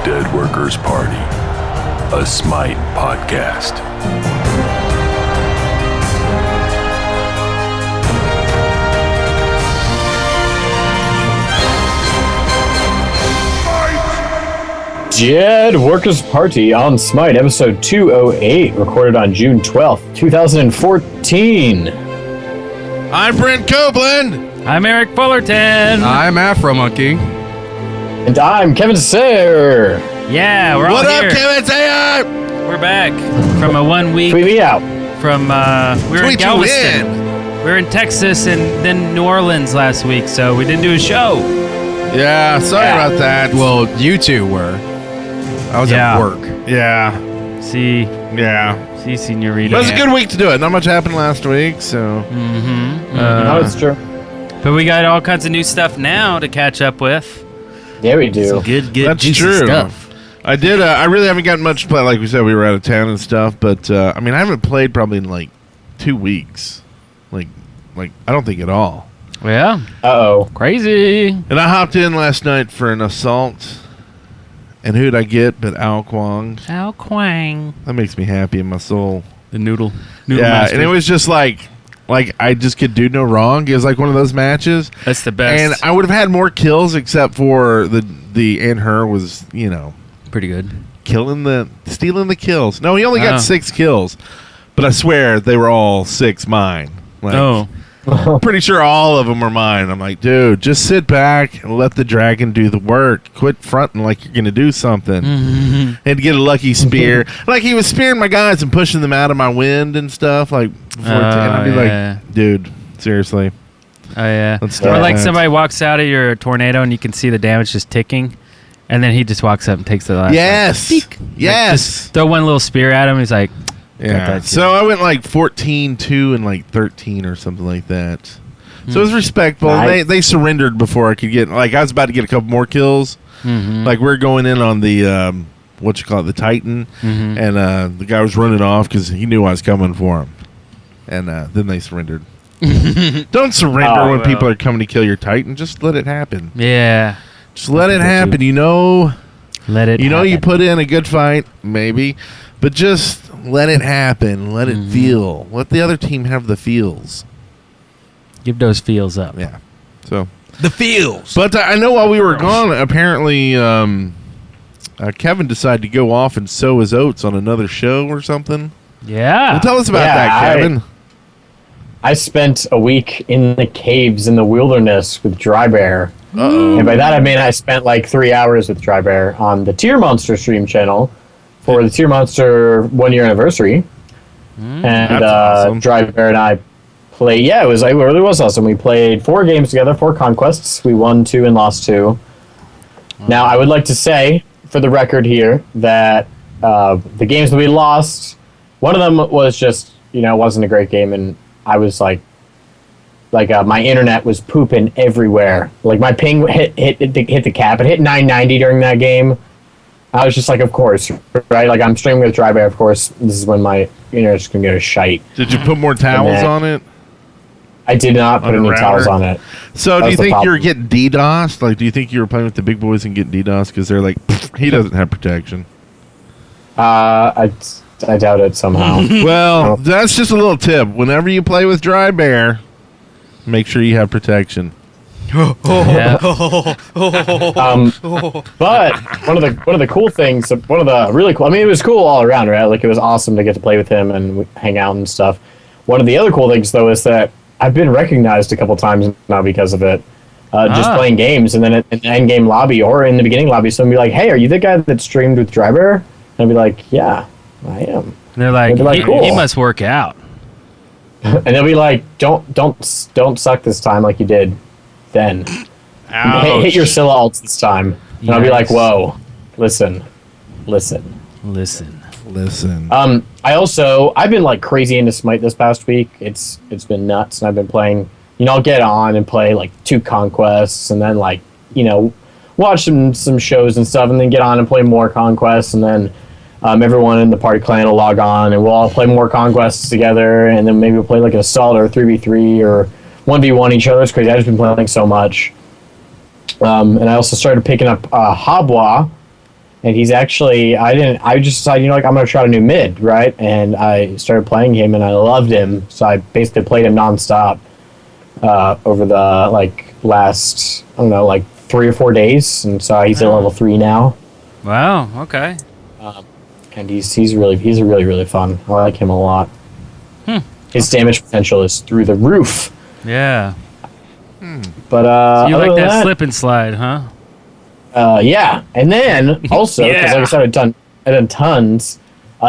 Dead Workers Party, a Smite podcast. Dead Workers Party on Smite, episode 208, recorded on June 12th, 2014. I'm Brent Copeland. I'm Eric Fullerton. I'm Afro Monkey. And I'm Kevin Sayer. Yeah, we're all What here. up, Kevin Sayer? We're back from a 1 week. Tweet me out. From we were in Tweet you Galveston. We were in Texas and then New Orleans last week, so we didn't do a show. Yeah, sorry about that. Well, you two were. I was Yeah. at work. Yeah, See, senorita. It was a good week to do it. Not much happened last week, so. No, it's true. But we got all kinds of new stuff now to catch up with. Yeah, we do. Some good That's juicy true. stuff. I did. I really haven't gotten much play. Like we said, we were out of town and stuff. But I mean, I haven't played probably in like 2 weeks. Like I don't think at all. Yeah, Uh-oh. crazy. And I hopped in last night for an assault. And who'd I get but Ao Kwang? How quang. That makes me happy in my soul. The noodle Yeah, master. and it was just like I just could do no wrong. It was like one of those matches. That's the best. And I would have had more kills except for the and her was, you know, Pretty good. stealing the kills. No, he only got Oh. 6 kills. But I swear they were all 6 mine. Like, Oh, pretty sure all of them are mine. I'm like, dude, just sit back and let the dragon do the work. Quit fronting like you're going to do something. Had to get a lucky spear. Like, he was spearing my guys and pushing them out of my wind and stuff. Like, before and I'd be yeah. like, dude, seriously. Oh yeah. Let's Or do like that. somebody walks out of your tornado and you can see the damage just ticking, and then he just walks up and takes the last. Yes. Like, Yes. just throw one little spear at him. He's like, Yeah. that So I went like 14-2 and like 13 or something like that. So it was respectful. Nice. They surrendered before I could get, like, I was about to get a couple more kills. Like, we're going in on the the Titan, and the guy was running off because he knew I was coming for him. And then they surrendered. Don't surrender Oh, when well. people are coming to kill your Titan. Just let it happen. yeah, Just let it happen. You know, let it. you happen. put in a good fight, maybe, but just let it happen. Let it feel. Let the other team have the feels. give those feels up. Yeah. So, The feels. but I know while we were gone, apparently Kevin decided to go off and sow his oats on another show or something. Yeah. Well, tell us about Yeah, that, Kevin. I spent a week in the caves in the wilderness with Dry Bear. Uh-oh. And by that I mean I spent like 3 hours with Dry Bear on the Tier Monster stream channel for the Tier Monster 1 year anniversary. And That's awesome. Dry Bear and I played. Yeah, it really was awesome. We played 4 games together, 4 conquests. We won 2 and lost 2. Now I would like to say, for the record here, that the games that we lost, one of them was just, wasn't a great game, and I was like my internet was pooping everywhere. Like my ping hit the cap. It hit 990 during that game. I was just like, of course, right? Like I'm streaming with Dry Bear, of course. This is when my internet's gonna go to shite. Did you put more towels that- on it? I did not put On a any router? towels on it. So do That's you the think you were problem. getting DDoSed? Like, do you think you were playing with the big boys and getting DDoSed because they're like, he doesn't have protection? I doubt it somehow. Well, that's just a little tip. Whenever you play with Dry Bear, make sure you have protection. Yeah. But one of the cool things, one of the really cool. I mean, it was cool all around, right? Like it was awesome to get to play with him and hang out and stuff. One of the other cool things, though, is that I've been recognized a couple times now because of it. Just playing games, and then in the end game lobby or in the beginning lobby, someone be like, "Hey, are you the guy that streamed with Dry Bear?" And I'd be like, "Yeah, I am." And they're like, They're like, he cool. must work out. And they'll be like, "Don't suck this time like you did then. Hit your Scylla ults this time." And I'll be like, Yes. "Whoa, listen." Listen. I've been like crazy into Smite this past week. It's been nuts, and I've been playing. I'll get on and play like 2 conquests, and then like watch some shows and stuff, and then get on and play more conquests, and then everyone in the party clan will log on, and we'll all play more conquests together, and then maybe we'll play like an assault or a 3v3 or 1v1 each other. It's crazy. I've just been playing so much. And I also started picking up Habwa, and he's actually I just decided, I'm gonna try a new mid, right? And I started playing him and I loved him, so I basically played him nonstop over the last, I don't know, 3 or 4 days, and so he's at level 3 now. Wow. Okay. And he's really really fun. I like him a lot. His damage potential is through the roof. Yeah. But So you other like than that slip and slide, huh? Yeah, and then also because like I said, I've done tons.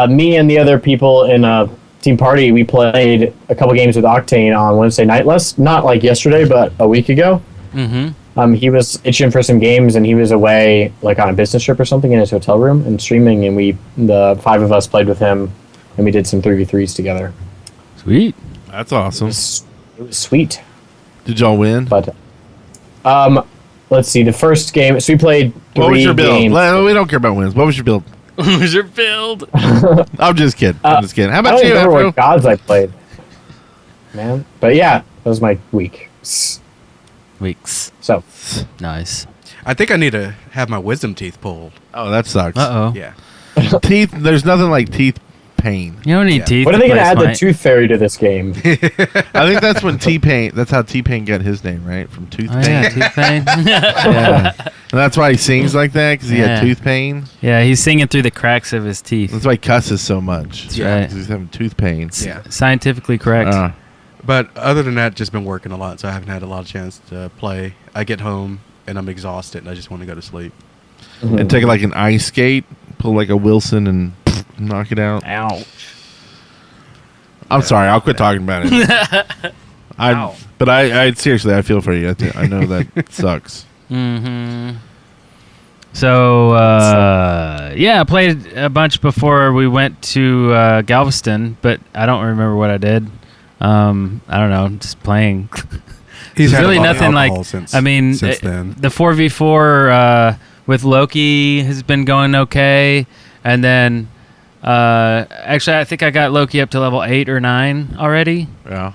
Me and the other people in a team party, we played a couple games with Octane on Wednesday night. Not like yesterday, but a week ago. Mm-hmm. He was itching for some games, and he was away on a business trip or something in his hotel room and streaming. And the 5 of us played with him, and we did some 3v3s together. Sweet. That's awesome. It was sweet. Did y'all win? But let's see. The first game, so we played 3 What was your build? games. We don't care about wins. What was your build? What was your build? I'm just kidding. How I about don't you, even remember Afro? what gods I played, man. But yeah, that was my week. Weeks. So Nice. I think I need to have my wisdom teeth pulled. Oh, that sucks. Uh-oh. Yeah. Teeth. There's nothing like teeth pain. You don't need Yeah. teeth. when are they to gonna play add the Smite. Tooth Fairy to this game? I think that's when T-Pain. That's how T-Pain got his name, right? From tooth Oh, pain. yeah, tooth pain. Yeah. And that's why he sings like that, because he Yeah. had tooth pain. Yeah, he's singing through the cracks of his teeth. That's why he cusses so much. That's right. 'Cause he's having tooth pain. Yeah. Scientifically correct. But other than that, just been working a lot, so I haven't had a lot of chance to play. I get home and I'm exhausted, and I just want to go to sleep. And take like an ice skate, pull like a Wilson, and knock it out. Ouch. I'm sorry. I'll quit talking about it. But I seriously, I feel for you. I know that sucks. Mm-hmm. So, I played a bunch before we went to Galveston, but I don't remember what I did. I don't know, just playing. He's had really a lot of nothing like. alcohol since, I mean, since then. the 4v4 with Loki has been going okay, and then actually, I think I got Loki up to level 8 or 9 already. Yeah.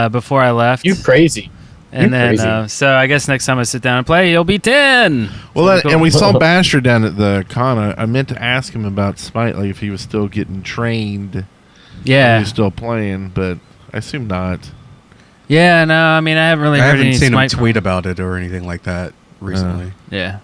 Before I left. You crazy. And You're then, crazy. so I guess next time I sit down and play, you'll be 10. Well, So and we saw Basher down at the con. I meant to ask him about Smite, like if he was still getting trained. He Yeah. was still playing, but I assume not. Yeah, no, I mean, I haven't really I heard haven't any seen him Smite tweet about it or anything like that recently. Yeah.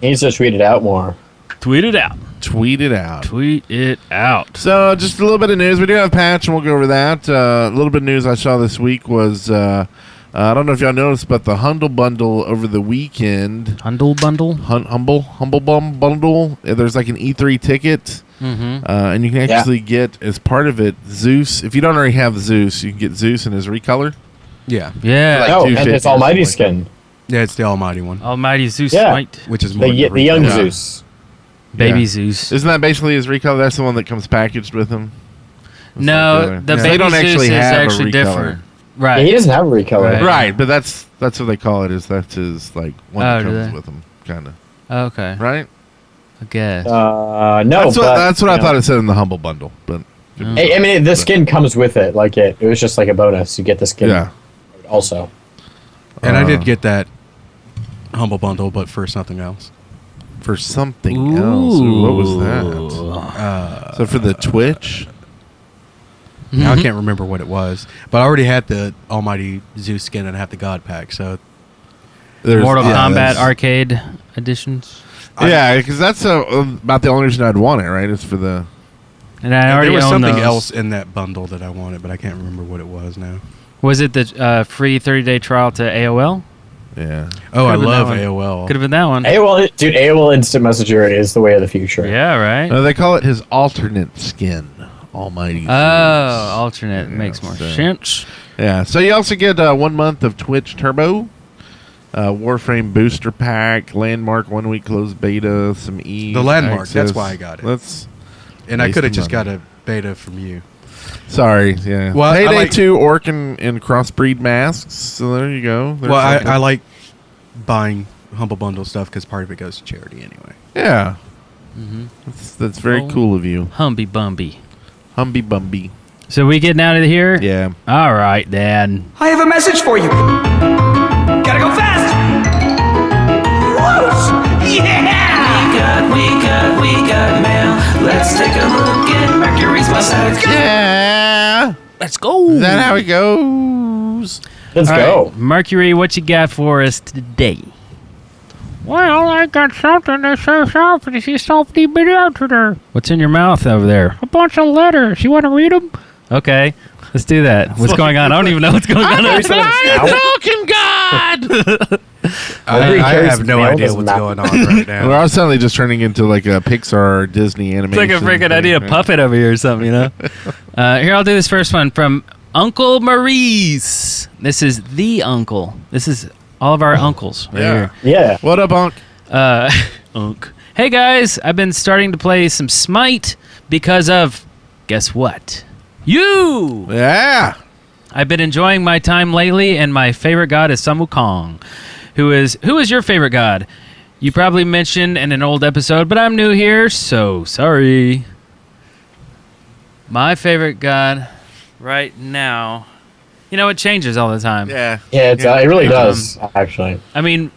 He needs to tweet it out more. Tweet it out. Tweet it out. Tweet it out. So, just a little bit of news. We do have a patch, and we'll go over that. A little bit of news I saw this week was, I don't know if y'all noticed, but the Humble Bundle over the weekend. Humble bundle? Humble Bundle. There's like an E3 ticket, Mm-hmm. and you can actually get, as part of it, Zeus. If you don't already have Zeus, you can get Zeus in his recolor. Yeah. Yeah. Like Oh, 250 and his or Almighty something like skin. Yeah, it's the Almighty one, Almighty Zeus Yeah. Smite. which is more The than young Yeah. Zeus. Baby Yeah. Zeus. Isn't that basically his recolor? That's the one that comes packaged with him? No, the So baby they don't Zeus actually is have a actually recolor. different. Yeah, Right. he doesn't have a recolor. Right. Right, but that's what they call it. That's his like one that Oh, do comes they? with him, kind of. Okay. Right? I guess. No, That's what, but, that's what I you know. thought it said in the Humble Bundle. But I mean, the skin comes with it. Like it was just like a bonus. You get the skin. yeah, Also, And I did get that Humble Bundle, but for something else. for something else. Ooh, what was that? Ooh. So for the Twitch. Now I can't remember what it was, but I already had the Almighty Zeus skin and I have the God pack, so Mortal yeah, Kombat that's- arcade editions. Yeah, because that's about the only reason I'd want it. Right? It's for the. And I there already was own something those. else in that bundle that I wanted, but I can't remember what it was now. Was it the free 30-day trial to AOL? Yeah. Oh, I Could've been love that one. AOL. Could have been that one. AOL, dude, AOL Instant Messenger is the way of the future. Yeah, right. No, they call it his alternate skin. Almighty. Zeus. Alternate makes more so- sense. Yeah. So you also get 1 month of Twitch Turbo, Warframe Booster Pack, Landmark 1 week closed beta, some E. The Landmark, access. that's why I got it. Let's. And I Waste could have of just got money. a beta from you. Sorry. Yeah. Well, I Payday like- 2 Orc and crossbreed masks. So there you go. There's Well, something. I like buying Humble Bundle stuff because part of it goes to charity anyway. Yeah. Mm-hmm. That's very Oh. cool of you. Humby Bumby. Humby Bumby. So we getting out of here? Yeah. All right, then. I have a message for you. Gotta go fast. Whoosh! Yeah! We got Let's go. Is that how it goes? Let's All go. right, Mercury, what you got for us today? Well, I got something to say something. She somebody been out to there. What's in your mouth over there? A bunch of letters. You want to read them? Okay, let's do that. What's going on? I don't even know what's going on. Talking God. I carries have no mail, idea doesn't what's matter. going on right now. We're all suddenly just turning into like a Pixar or Disney It's animation. like a freaking thing, idea right? puppet over here or something, you know? Here, I'll do this first one from Uncle Maurice. This is the uncle. This is all of our uncles right Yeah. here. Yeah. What up, Unc? Unk. Hey guys, I've been starting to play some Smite because of, guess what? You! Yeah. I've been enjoying my time lately, and my favorite god is Sun Wukong. Who is your favorite god? You probably mentioned in an old episode, but I'm new here, so sorry. My favorite god right now, you know, it changes all the time. Yeah. Yeah, it really does, actually. I mean,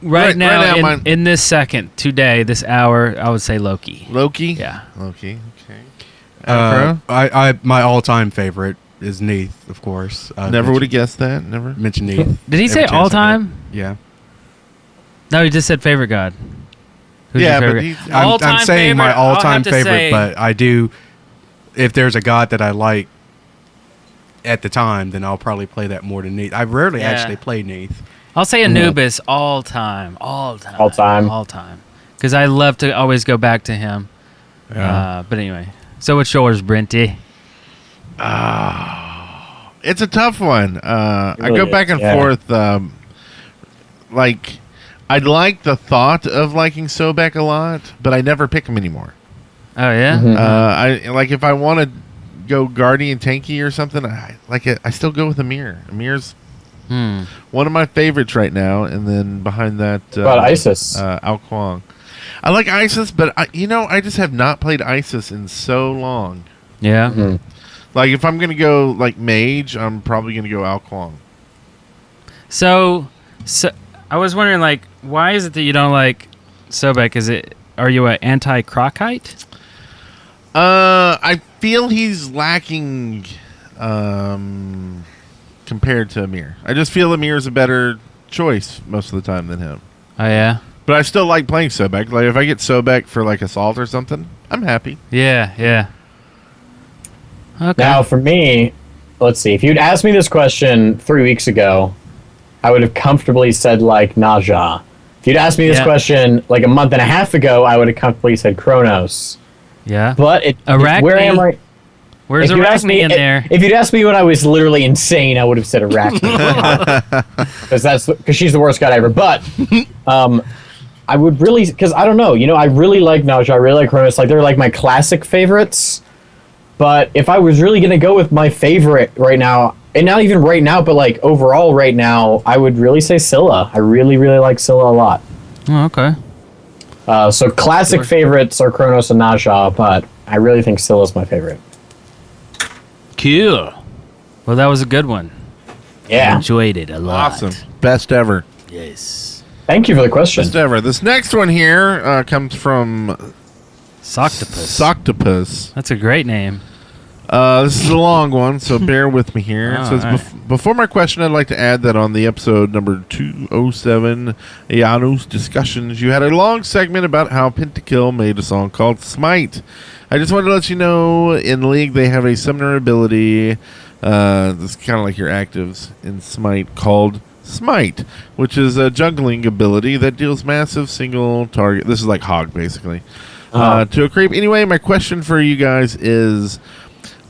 right now, right now, in this second, today, this hour, I would say Loki. Loki? Yeah. Loki. Okay. My all-time favorite is Neith, of course. Never would have guessed that. Never. mentioned Neith. Did he every say chance I all get. time? Yeah. No, he just said favorite god. Who's Yeah, your but favorite? he's- All-time I'm saying my favorite, I'll all-time have to favorite, say- but I do. If there's a god that I like at the time, then I'll probably play that more than Neith. I rarely Yeah. actually play Neith. I'll say Anubis all time. All time. Because I love to always go back to him. But anyway. So what's yours, Brenty? It's a tough one. I really go back is, and yeah. forth. Like, I'd like the thought of liking Sobek a lot, but I never pick him anymore. Oh, yeah? Mhm. I like if I want to go Guardian Tanky or something. I still go with Amir. Amir's one of my favorites right now, and then behind that, What about Isis? Al Kwong. I like Isis, but I just have not played Isis in so long. Yeah? Mhm. Like if I'm gonna go like Mage, I'm probably gonna go Al Kwong. So I was wondering, like, why is it that you don't like Sobek? Are you an anti-Crockite? I feel he's lacking compared to Amir. I just feel Amir's a better choice most of the time than him. Oh, yeah? But I still like playing Sobek. Like if I get Sobek for like Assault or something, I'm happy. Yeah. Okay. Now, for me, let's see. If you'd asked me this question 3 weeks ago, I would have comfortably said, like, Naja. If you'd asked me this Yeah. question, like, a month and a half ago, I would have comfortably said Kronos. yeah. But Arachne? where I am right... Where's If you'd asked Arachne me- in there? If you'd asked me when I was literally insane, I would have said Arachne. Because she's the worst god ever. But I would really... Because, I don't know. You know, I really like Naja. I really like Kronos. Like, they're, like, my classic favorites. But if I was really going to go with my favorite right now, and not even right now, but like overall right now, I would really say Scylla. I really, really like Scylla a lot. Oh, okay. So classic favorites are Kronos and Naja, but I really think Scylla's my favorite. Cool. Well, that was a good one. Yeah. Enjoyed it a lot. Awesome. Best ever. Yes. Thank you for the question. Best ever. This next one here comes from Soctopus. Soctopus. That's a great name. This is a long one, so bear with me here. It Oh, says, all before my question, I'd like to add that on the episode number 207, Janus Discussions, you had a long segment about how Pentakill made a song called Smite. I just wanted to let you know, in League, they have a summoner ability, that's kind of like your actives in Smite, called Smite, which is a juggling ability that deals massive single target. This is like Hog, basically. To a creep. Anyway, my question for you guys is...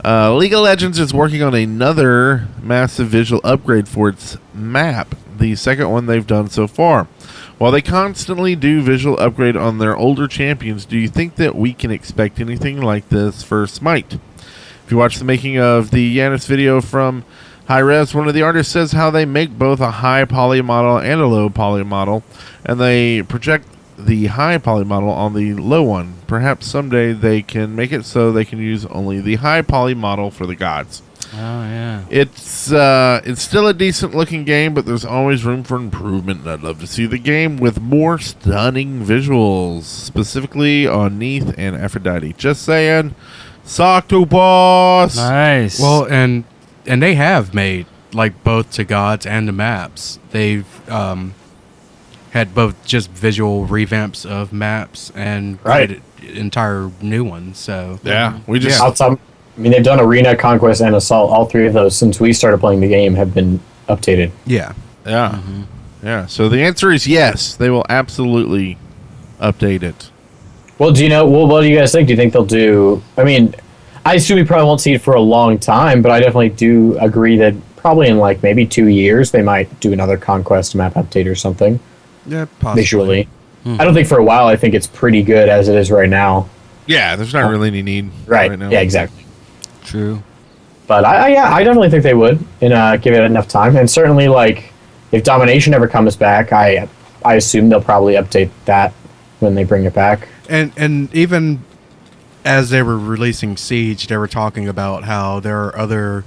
League of Legends is working on another massive visual upgrade for its map, the second one they've done so far. While they constantly do visual upgrade on their older champions, do you think that we can expect anything like this for Smite? If you watch the making of the Janus video from High Res, one of the artists says how they make both a high poly model and a low poly model, and they project the high poly model on the low one. Perhaps someday they can make it so they can use only the high poly model for the gods. Oh, yeah. It's still a decent looking game, but there's always room for improvement, and I'd love to see the game with more stunning visuals, specifically on Neith and Aphrodite. Just saying. Soctopus! Nice. Well, and and they have made like both to gods and the maps. They've had both just visual revamps of maps and created entire new ones. So Yeah, we just Outside, I mean, they've done Arena, Conquest, and Assault. All three of those since we started playing the game have been updated. yeah. yeah, yeah. So the answer is yes. They will absolutely update it. Well, do you know? Well, what do you guys think? Do you think they'll do? I mean, I assume we probably won't see it for a long time, but I definitely do agree that probably in like maybe 2 years they might do another Conquest map update or something Yeah, possibly. visually. I don't think for a while. I think it's pretty good as it is right now. Yeah, there's not really any need Right. now. Yeah. Exactly. True. But I definitely think they would, and give it enough time. And certainly, like, if Domination ever comes back, I assume they'll probably update that when they bring it back. And even as they were releasing Siege, they were talking about how there are other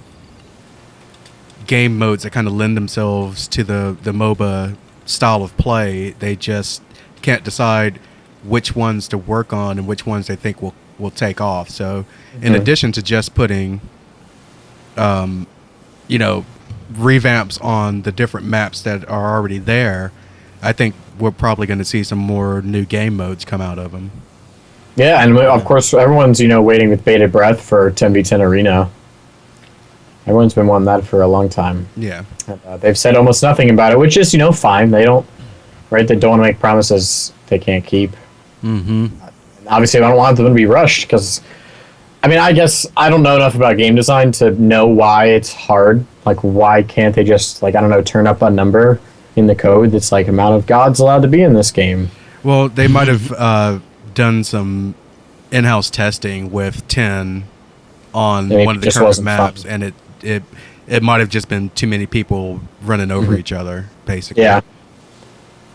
game modes that kind of lend themselves to the MOBA style of play. They just can't decide which ones to work on and which ones they think will take off. So in addition to just putting revamps on the different maps that are already there, I think we're probably going to see some more new game modes come out of them. Yeah, and of course, everyone's waiting with bated breath for 10v10 Arena. Everyone's been wanting that for a long time. Yeah. They've said almost nothing about it, which is fine. They don't want to make promises they can't keep. Mm-hmm. Obviously, I don't want them to be rushed because, I mean, I guess I don't know enough about game design to know why it's hard. Like, why can't they just, like, I don't know, turn up a number in the code that's like amount of gods allowed to be in this game? Well, they might have done some in-house testing with 10 on Maybe one of the just current wasn't maps, fun. and it might have just been too many people running over each other, basically. Yeah.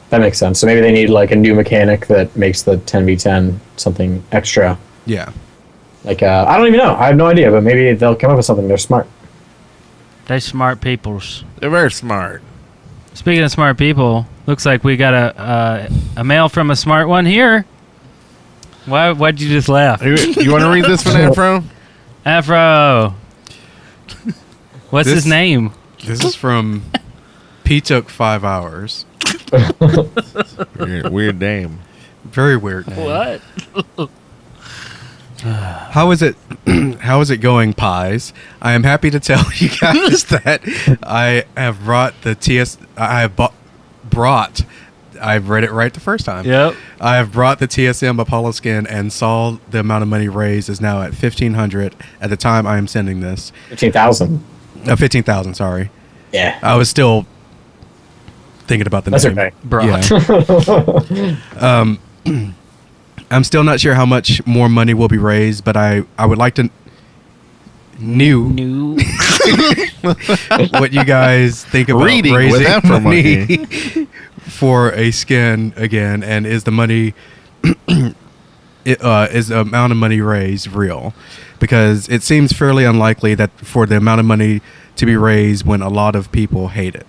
That makes sense. So maybe they need like a new mechanic that makes the 10v10 something extra. Yeah. Like, I don't even know. I have no idea, but maybe they'll come up with something. They're smart. They smart peoples. They're very smart. Speaking of smart people, looks like we got a mail from a smart one here. Why'd you just laugh? You want to read this one, Afro? Afro. What's his name? This is from P took 5 hours. Weird name. Very weird name. What? How is it? How is it going, Pies? I am happy to tell you guys that I have brought the TS. I have brought. I've read it right the first time. Yep. I have brought the TSM Apollo skin and saw the amount of money raised is now at 1,500 at the time I am sending this. 15,000. 15,000. Sorry. Yeah. I was still thinking about the That's name. okay. Brought. Yeah. I'm still not sure how much more money will be raised, but I would like to New. what you guys think about Reading raising with Afro money for a skin again, and is the money is the amount of money raised real? Because it seems fairly unlikely that for the amount of money to be raised when a lot of people hate it.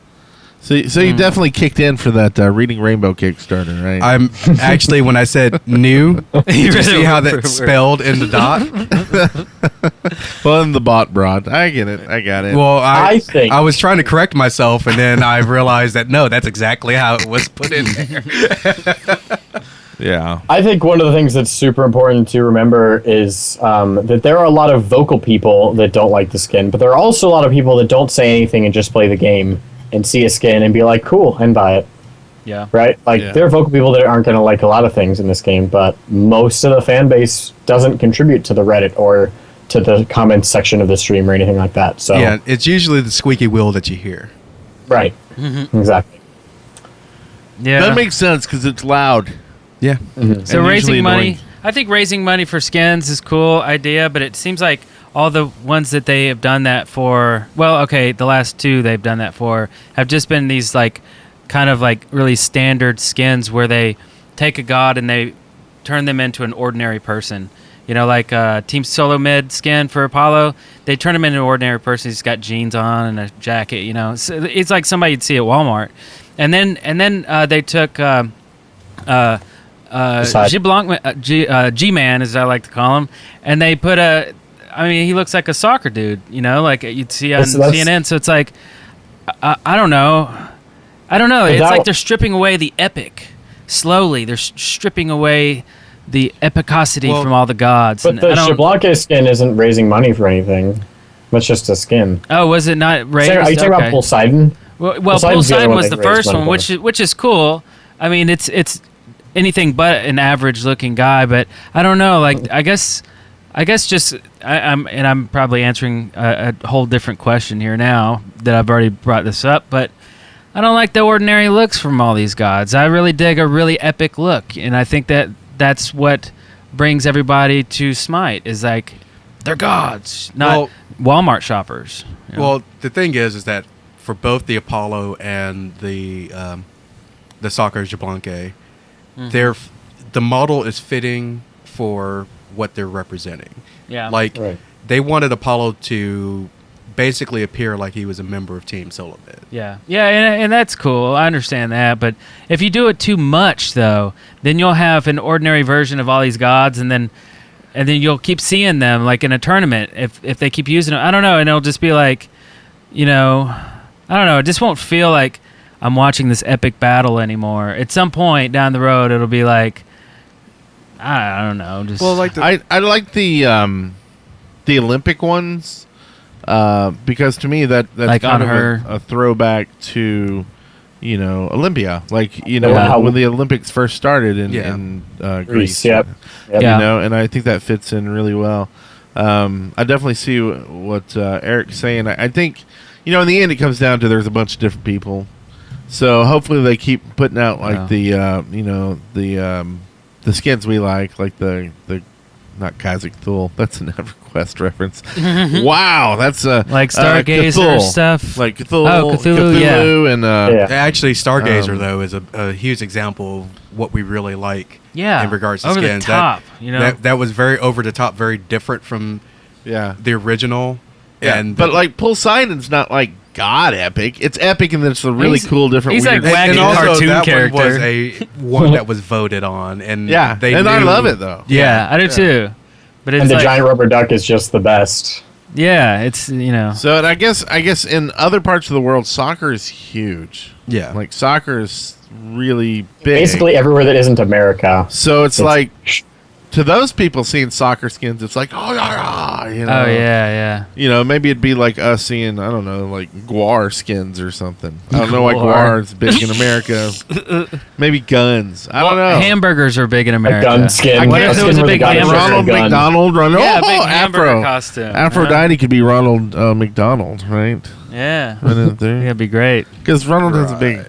So you definitely kicked in for that Reading Rainbow Kickstarter, right? I'm actually, when I said new, did you see how that's spelled in the dot? Well, in the bot brought. I get it. I got it. Well, I think- I was trying to correct myself, and then I realized that no, that's exactly how it was put in there. yeah. I think one of the things that's super important to remember is that there are a lot of vocal people that don't like the skin, but there are also a lot of people that don't say anything and just play the game and see a skin and be like, cool, and buy it. Yeah. Right? Like, Yeah. there are vocal people that aren't going to like a lot of things in this game, but most of the fan base doesn't contribute to the Reddit or to the comments section of the stream or anything like that. So, Yeah, it's usually the squeaky wheel that you hear. right. Exactly. Yeah. That makes sense because it's loud. Yeah. So and usually raising money, annoying. I think raising money for skins is a cool idea, but it seems like all the ones that they have done that for, well, okay, the last two they've done that for have just been these like kind of like really standard skins where they take a god and they turn them into an ordinary person. You know, like Team Solo Mid skin for Apollo, they turn him into an ordinary person. He's got jeans on and a jacket. You know, so it's like somebody you'd see at Walmart. And then they took G-Man, as I like to call him, and they put I mean, he looks like a soccer dude, like you'd see on That's- CNN. So it's like, I don't know. It's that- like they're stripping away the epic slowly. They're stripping away the epicosity Well, from all the gods. But And the I don't- Xbalanque skin isn't raising money for anything. That's just a skin. Oh, was it not raised? Are you talking Okay. about Poseidon? Well, Poseidon's the other Poseidon one was they the raised first money one, for. which is cool. I mean, it's anything but an average looking guy, but I don't know. Like, I guess just I'm probably answering a whole different question here now that I've already brought this up, but I don't like the ordinary looks from all these gods. I really dig a really epic look, and I think that's what brings everybody to Smite is like they're gods, not Walmart shoppers. Well, the thing is that for both the Apollo and the Soccer Xbalanque, the model is fitting for what they're representing. Yeah. Like Right. they wanted Apollo to basically appear like he was a member of Team Solomid. Yeah, and that's cool. I understand that, but if you do it too much, though, then you'll have an ordinary version of all these gods, and then you'll keep seeing them like in a tournament if they keep using them. I don't know, and it'll just be like, I don't know. It just won't feel like I'm watching this epic battle anymore. At some point down the road, it'll be like, I don't know. Just Well, like I like the Olympic ones because to me that's Like kind on of her- a throwback to Olympia, like Yeah. when the Olympics first started in Greece, Greece. yep. Yeah. And I think that fits in really well. I definitely see what Eric's saying. I think in the end it comes down to there's a bunch of different people, so hopefully they keep putting out like the skins we like the not Kazakh Thule. That's an EverQuest reference. Wow, that's like Stargazer Cthulhu. stuff. Like Cthulhu, Oh, Cthulhu, yeah. and Yeah. actually, Stargazer though is a huge example of what we really like. Yeah, in regards to over the skins, top, that was very over the top, very different from yeah. the original. Yeah, And but like Poseidon's not like god epic. It's epic and it's a really He's- cool different he's weird like wacky and also cartoon that character. one was one that was voted on, and Yeah, they and I knew- love it though. Yeah, I do too. But it's And the like, giant rubber duck is just the best. yeah, it's So and I guess in other parts of the world soccer is huge. Yeah. Like soccer is really big. Basically everywhere that isn't America. So it's like to those people seeing soccer skins, it's like, oh yeah, Oh yeah. Maybe it'd be like us seeing, I don't know, like Guar skins or something. I don't know why Guar. Guar is big in America. Maybe guns. I don't know. Hamburgers are big in A America. gun skin. What if skin it was a where the big guy is hamburger? wearing a Ronald gun. McDonald. Yeah, big Afro. hamburger costume. Aphrodite could be Ronald McDonald, right? Yeah, Right there. that'd be great. Because Ronald has a big.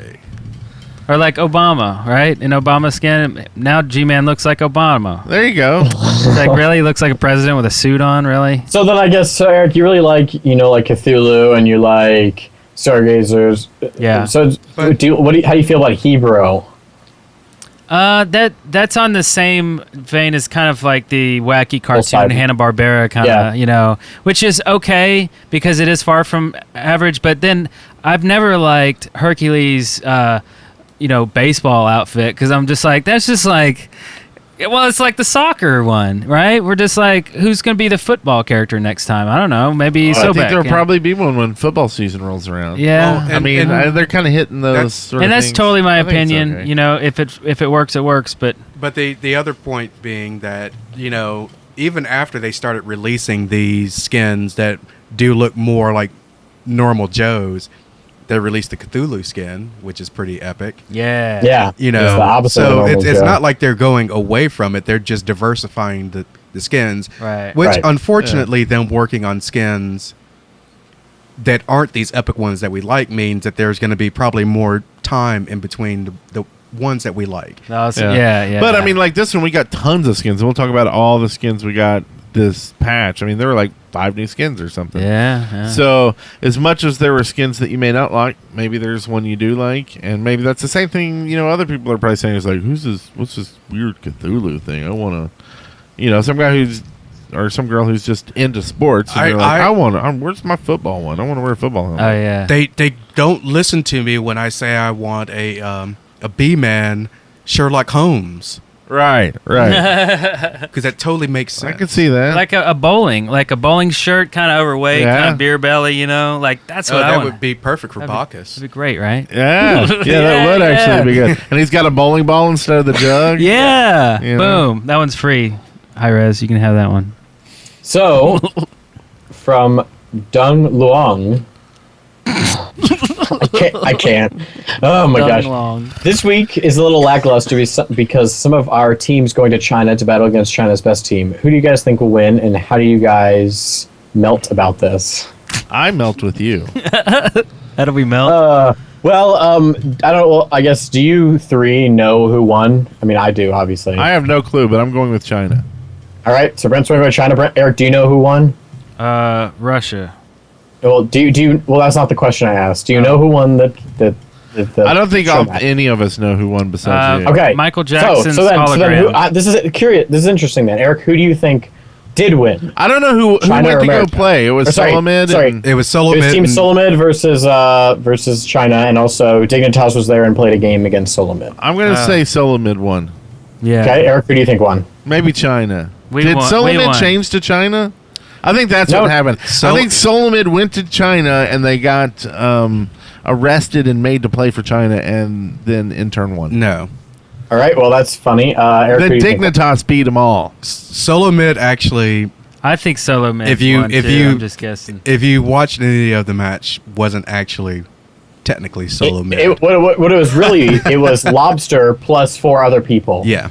Or like Obama, right? In Obama skin, now G-Man looks like Obama. There you go. It's like really looks like a president with a suit on. Really? So then I guess, so Eric, you really like, like Cthulhu and you like Stargazers. Yeah. So how do you feel about Hebrew? That's on the same vein as kind of like the wacky cartoon Poseidon. Hanna-Barbera kind of, Yeah. which is okay because it is far from average. But then I've never liked Hercules, baseball outfit because I'm just like, that's just like, well, it's like the soccer one, right? We're just like, who's going to be the football character next time? I don't know. Maybe I think Sobek. there'll yeah. probably be one when football season rolls around. Yeah. Well, I mean, they're kind of hitting those that's- sort of And that's things. totally my I think it's opinion. okay. If it works, it works. But But the other point being that even after they started releasing these skins that do look more like normal Joes, they released the Cthulhu skin, which is pretty epic. yeah, Yeah. It's the opposite of so normal it's Joe. not like they're going away from it; they're just diversifying the skins. Right. Which, Right. unfortunately, them working on skins that aren't these epic ones that we like means that there's going to be probably more time in between the ones that we like. yeah. But I mean, like this one, we got tons of skins. We'll talk about all the skins we got this patch. I mean, there were like 5 new skins or something. yeah. So as much as there were skins that you may not like, maybe there's one you do like, and maybe that's the same thing. Other people are probably saying is like, what's this weird Cthulhu thing? I want to, some guy or some girl who's just into sports, and they're like, where's my football one? I want to wear a football helmet. Oh yeah. They don't listen to me when I say I want a B-man Sherlock Holmes. Right. Because that totally makes sense. I can see that. Like a bowling shirt, kind of overweight, Yeah. kind of beer belly, you know? Like, that's Oh, what I that want. would be perfect for That'd Bacchus. be great, right? Yeah, that would actually be good. And he's got a bowling ball instead of the jug. Yeah. You know? Boom. That one's free. High res. You can have that one. So, from Dung Luong. I can't. Oh my gosh. Long. This week is a little lackluster because some of our teams going to China to battle against China's best team. Who do you guys think will win, and how do you guys melt about this? I melt with you. How do we melt? Well, I don't. Well, I guess. Do you three know who won? I mean, I do, obviously. I have no clue, but I'm going with China. All right. So Brent's going to go to China. Brent, Eric, do you know who won? Russia. Well, do you? Well, that's not the question I asked. Do you know who won the I don't think show match? any of us know who won besides you. Okay. Michael Jackson's so then who, hologram. this is curious. This is interesting. Then, Eric, who do you think did win? I don't know who China went or to America? go play. It was Or sorry, Solomid. sorry. And It was It was Solomid. Team and- Solomid versus China, and also Dignitas was there and played a game against Solomid. I'm going to say Solomid won. Yeah. Okay, Eric, who do you think won? Maybe China. We Did won. We Solomid won. change to China? I think that's No, what happened. I think Solomid went to China and they got arrested and made to play for China, and then in turn won. No. All right, well that's funny. Eric, Then who do you think won? Dignitas beat them all. Solomid actually, I think Solo Man. If you- I'm just guessing. if you watched any of the match, wasn't actually technically Solomid. What it was really, it was Lobster plus 4 other people. Yeah.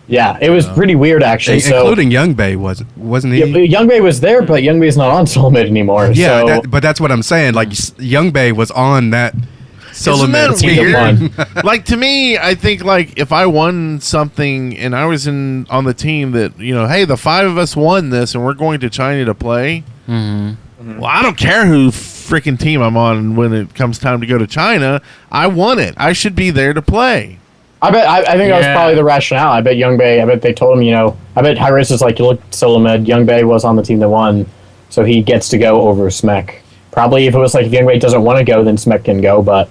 Yeah, it was pretty weird actually. So Including Young Bay, wasn't he? yeah, Young Bay was there, but Young Bay's not on Solomid anymore. Yeah, so but that's what I'm saying. Like Young Bay was on that Isn't that Solomid weird? team. Like, to me, I think, like, if I won something and I was on the team that, you know, hey, the 5 of us won this and we're going to China to play. Mm-hmm. Well, I don't care who freaking team I'm on when it comes time to go to China. I won it. I should be there to play. I think that was Yeah. probably the rationale. I bet Young Bay. I bet they told him. I bet High Race is like, you look at Solomid. Young Bay was on the team that won, so he gets to go over Smek. Probably if it was like if Young Bay doesn't want to go, then Smek can go. But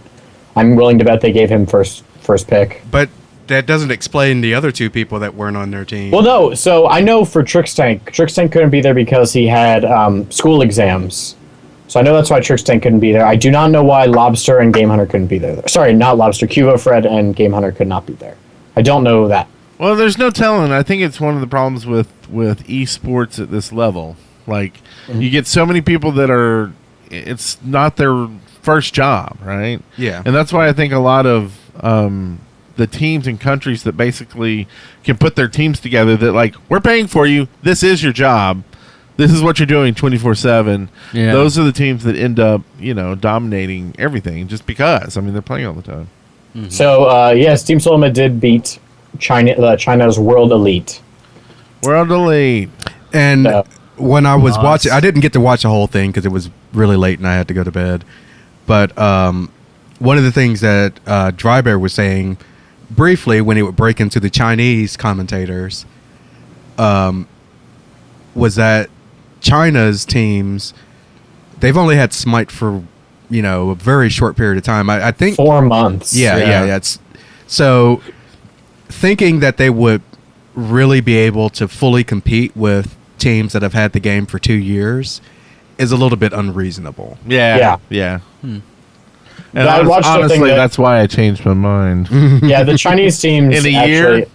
I'm willing to bet they gave him first pick. But that doesn't explain the other 2 people that weren't on their team. Well, no. So I know for Trickstank couldn't be there because he had school exams. So I know that's why Trickstank couldn't be there. I do not know why Lobster and Game Hunter couldn't be there. Sorry, not Lobster. Cuvo, Fred, and Game Hunter could not be there. I don't know that. Well, there's no telling. I think it's one of the problems with esports at this level. Like, you get so many people that it's not their first job, right? Yeah. And that's why I think a lot of the teams and countries that basically can put their teams together that, like, we're paying for you. This is your job. This is what you're doing 24/7. Yeah. Those are the teams that end up, dominating everything just because. I mean, they're playing all the time. So yes, Team Solomid did beat China's World Elite. World Elite. And Yeah. when I was Nice. watching, I didn't get to watch the whole thing because it was really late and I had to go to bed. But one of the things that Drybear was saying briefly when he would break into the Chinese commentators was that China's teams, they've only had Smite for, a very short period of time. I think 4 months. yeah. So thinking that they would really be able to fully compete with teams that have had the game for 2 years is a little bit unreasonable. Yeah. And And I watched the thing honestly, that- that's why I changed my mind. Yeah, the Chinese teams In a actually, year?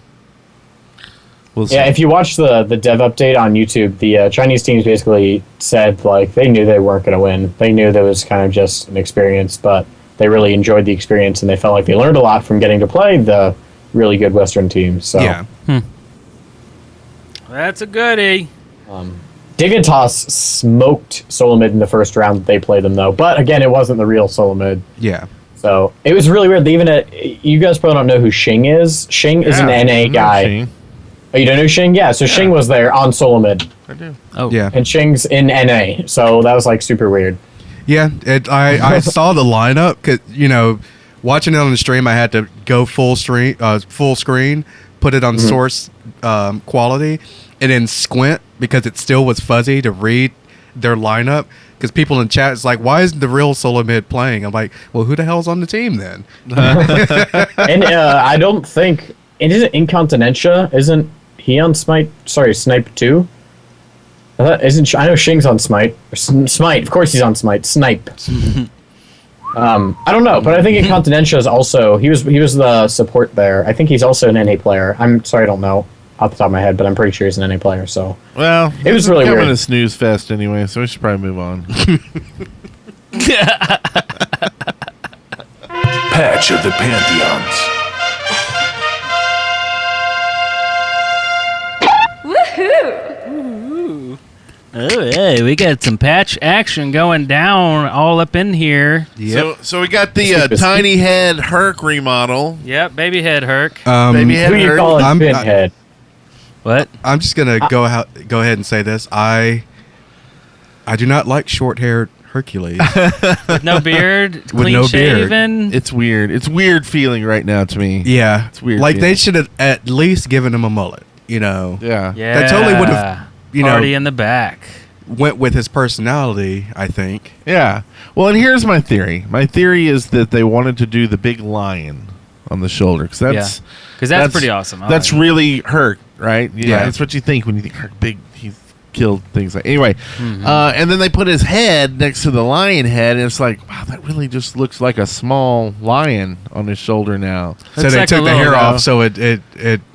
We'll see. yeah, if you watch the dev update on YouTube, the Chinese teams basically said like they knew they weren't going to win. They knew that it was kind of just an experience, but they really enjoyed the experience and they felt like they learned a lot from getting to play the really good Western teams. So Yeah. That's a goodie. Dignitas smoked Solomid in the first round that they played them though. But again, it wasn't the real Solomid. Yeah. So it was really weird. They even you guys probably don't know who Xing is. Xing is an Yeah, NA I know guy. Shing. Oh, you don't know Xing? Yeah, so Xing was there on Solomid. I do. Oh, Yeah. And Xing's in NA. So that was like super weird. Yeah. I saw the lineup because, watching it on the stream, I had to go full screen, put it on source quality, and then squint because it still was fuzzy to read their lineup. Because people in chat is like, why isn't the real Solomid playing? I'm like, well, who the hell's on the team then? And I don't think isn't Incontinentia? Isn't he on Smite? Sorry, Snipe 2? I know Shing's on Smite. Or Smite, of course he's on Smite. Snipe. I don't know, but I think Incontinentia is also... He was the support there. I think he's also an NA player. I'm sorry, I don't know off the top of my head, but I'm pretty sure he's an NA player, so... Well, it was really weird. Coming a snooze fest anyway, so we should probably move on. Patch of the Pantheons. Oh, hey, we got some patch action going down all up in here. Yep. So we got the tiny head Herc remodel. Yep, baby head Herc. Baby head Who do you Herc. call it? I'm- Pinhead. What? I'm just gonna go ahead and say this. I do not like short-haired Hercules. With no beard, With clean no beard. shaven. It's weird. It's weird feeling right now to me. Yeah, It's weird Like they feeling. should have at least given him a mullet. You know, Yeah. Yeah. That totally would've, you know- Party in the back. went with his personality. I think. Yeah. Well, and here's my theory. My theory is that they wanted to do the big lion on the shoulder because that's Because that's pretty awesome. I That's like it. really Herc, right? Yeah. That's what you think when you think Herc big. He's killed things like anyway. Mm-hmm. And then they put his head next to the lion head, and it's like, wow, that really just looks like a small lion on his shoulder now. So Looks they like took a the hair little- off, so it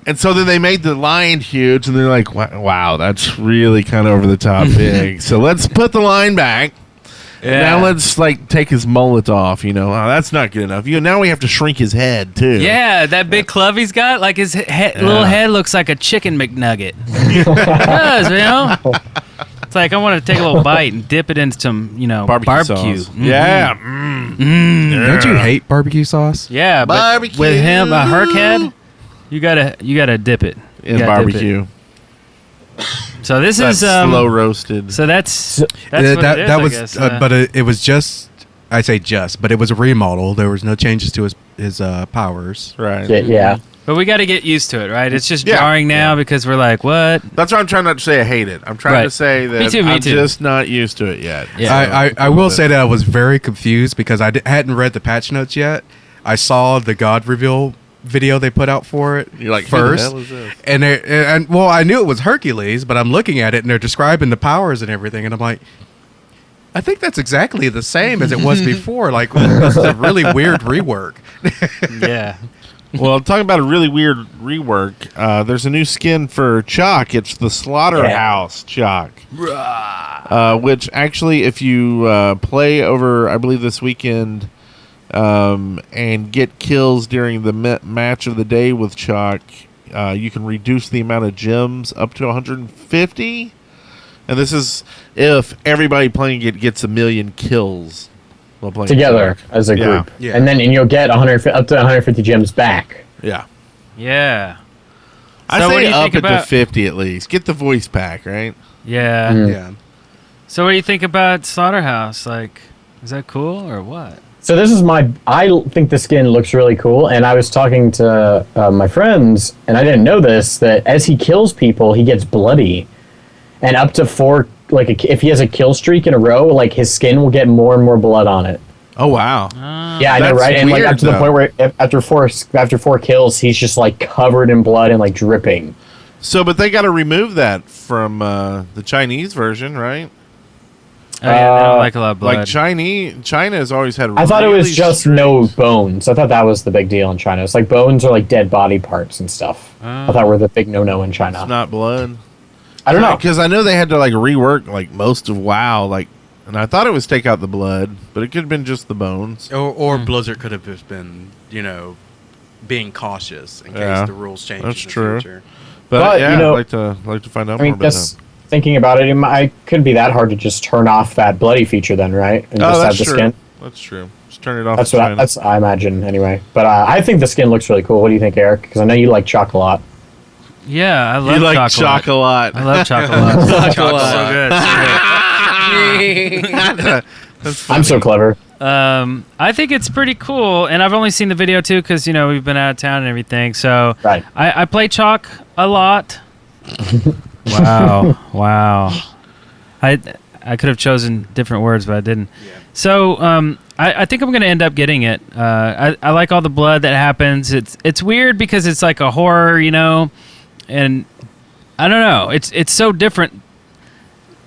And so then they made the lion huge, and they're like, wow, that's really kind of over the top big. So let's put the lion back. Yeah. Now let's like take his mullet off. You know, oh, that's not good enough. Now we have to shrink his head too. Yeah, that big club he's got, like his little head looks like a chicken McNugget. It does, you know? It's like I want to take a little bite and dip it in some, barbecue. sauce. Mhm. Yeah. Don't you hate barbecue sauce? Yeah, but Barbecue. with him, a Herc head, you gotta dip it. You In gotta dip barbecue. it. So this That's is slow roasted. So that's what it is, that I was, guess. but it was just. I say just, but it was a remodel. There was no changes to his powers. Right. Yeah. But we got to get used to it, right? It's just Yeah. jarring now because we're like, what? That's why I'm trying not to say I hate it. I'm trying Right. to say that Me too, me I'm too. just not used to it yet. Yeah. I will say that I was very confused because I hadn't read the patch notes yet. I saw the God reveal video they put out for it. You're like, first, who the hell is this? and well, I knew it was Hercules, but I'm looking at it and they're describing the powers and everything, and I'm like, I think that's exactly the same as it was before. Like this is a really weird rework. Yeah. Well, talking about a really weird rework, there's a new skin for Chalk. It's the Slaughterhouse Chalk. Which actually, if you play over, I believe this weekend, and get kills during the match of the day with Chalk, you can reduce the amount of gems up to 150. And this is if everybody playing it gets 1 million kills while playing Together Chalk. as a Yeah. group. Yeah. And you'll get up to 150 gems back. Yeah. Yeah. I So what do say you up think it to about- 50 at least. Get the voice pack, right? Yeah. Mm. Yeah. So what do you think about Slaughterhouse? Like, is that cool or what? So this is I think the skin looks really cool, and I was talking to my friends, and I didn't know this, that as he kills people, he gets bloody. And up to 4, if he has a kill streak in a row, like his skin will get more and more blood on it. Oh, wow. Yeah, I know, That's right? And like weird, up to the though. point where after four kills, he's just like covered in blood and like dripping. So, but they got to remove that from the Chinese version, right? Oh, yeah, they don't like a lot of blood. Like China has always had. I thought it was really just strict- no bones. I thought that was the big deal in China. It's like bones are like dead body parts and stuff. I thought were the big no-no in China. It's not blood. I don't know. Because I know they had to like rework like most of WoW, and I thought it was take out the blood, but it could have been just the bones. Or Blizzard could have just been, being cautious in case Yeah, the rules change. that's in the true. future. But, yeah, you know- I'd like to find out I mean, more about guess thinking about it, it couldn't be that hard to just turn off that bloody feature then, right? And that. Oh, just that's have the true. skin. That's true. Just turn it off. That's in what China. I imagine anyway. But I think the skin looks really cool. What do you think, Eric? Because I know you like Chalk a lot. Yeah, I love You like chocolate. chocolate. I love chocolate. Chocolate's so good. I'm so clever. I think it's pretty cool, and I've only seen the video too because we've been out of town and everything. So Right. I play Chalk a lot. Wow. I could have chosen different words, but I didn't. Yeah. So I think I'm gonna end up getting it. I like all the blood that happens. It's weird because it's like a horror, and I don't know. It's so different.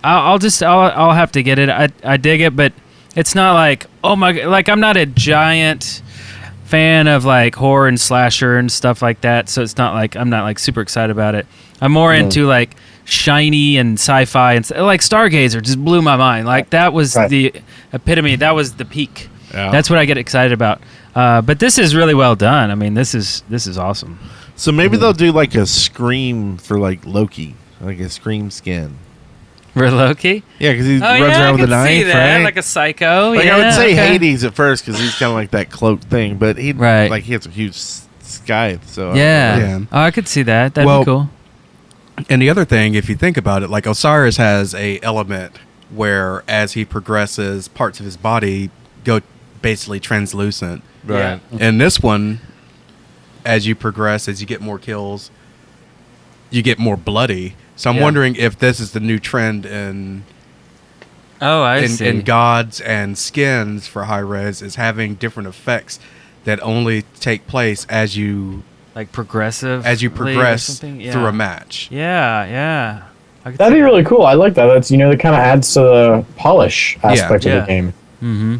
I'll have to get it. I dig it, but it's not like, oh my, like I'm not a giant fan of like horror and slasher and stuff like that. So it's not like I'm not like super excited about it. I'm more into like shiny and sci-fi and like Stargazer just blew my mind. Like that was the epitome. That was the peak. Yeah. That's what I get excited about. But this is really well done. I mean, this is awesome. So maybe they'll do like a Scream for like Loki, like a Scream skin. For Loki? Yeah, because he runs I around with a can see knife, that, right? like a psycho. Like yeah, I would say okay. Hades at first because he's kind of like that cloak thing, but he like he has a huge scythe. So Yeah. Yeah. Oh, I could see that. That'd Well, be cool. And the other thing, if you think about it, like Osiris has a element where as he progresses, parts of his body go basically translucent. right. And this one, as you progress, as you get more kills, you get more bloody. So I'm wondering if this is the new trend in Oh, I see. in gods and skins for high res is having different effects that only take place as you Like progressive. progress through a match. Yeah. That'd be really cool. I like that. That's that kind of adds to the polish aspect of Yeah. the game. Mm-hmm.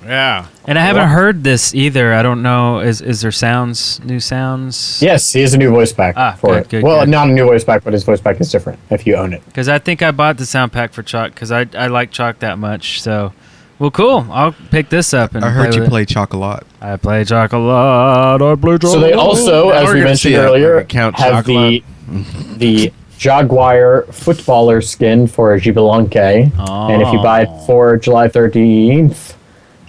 Yeah. And I haven't heard this either. I don't know. Is there new sounds? Yes, he has a new voice pack for good, it. good, well, good. not a new voice pack, but his voice pack is different if you own it. Because I think I bought the sound pack for Chalk because I like Chalk that much. So, well, cool. I'll pick this up. And I heard you with it. play Chocolat. I play Chalk a lot. I play Chalk. So they also, Now as we're we gonna mentioned see a earlier, Count have Chocolat. the Jaguar footballer skin for Gibelanque. And if you buy it for July 13th,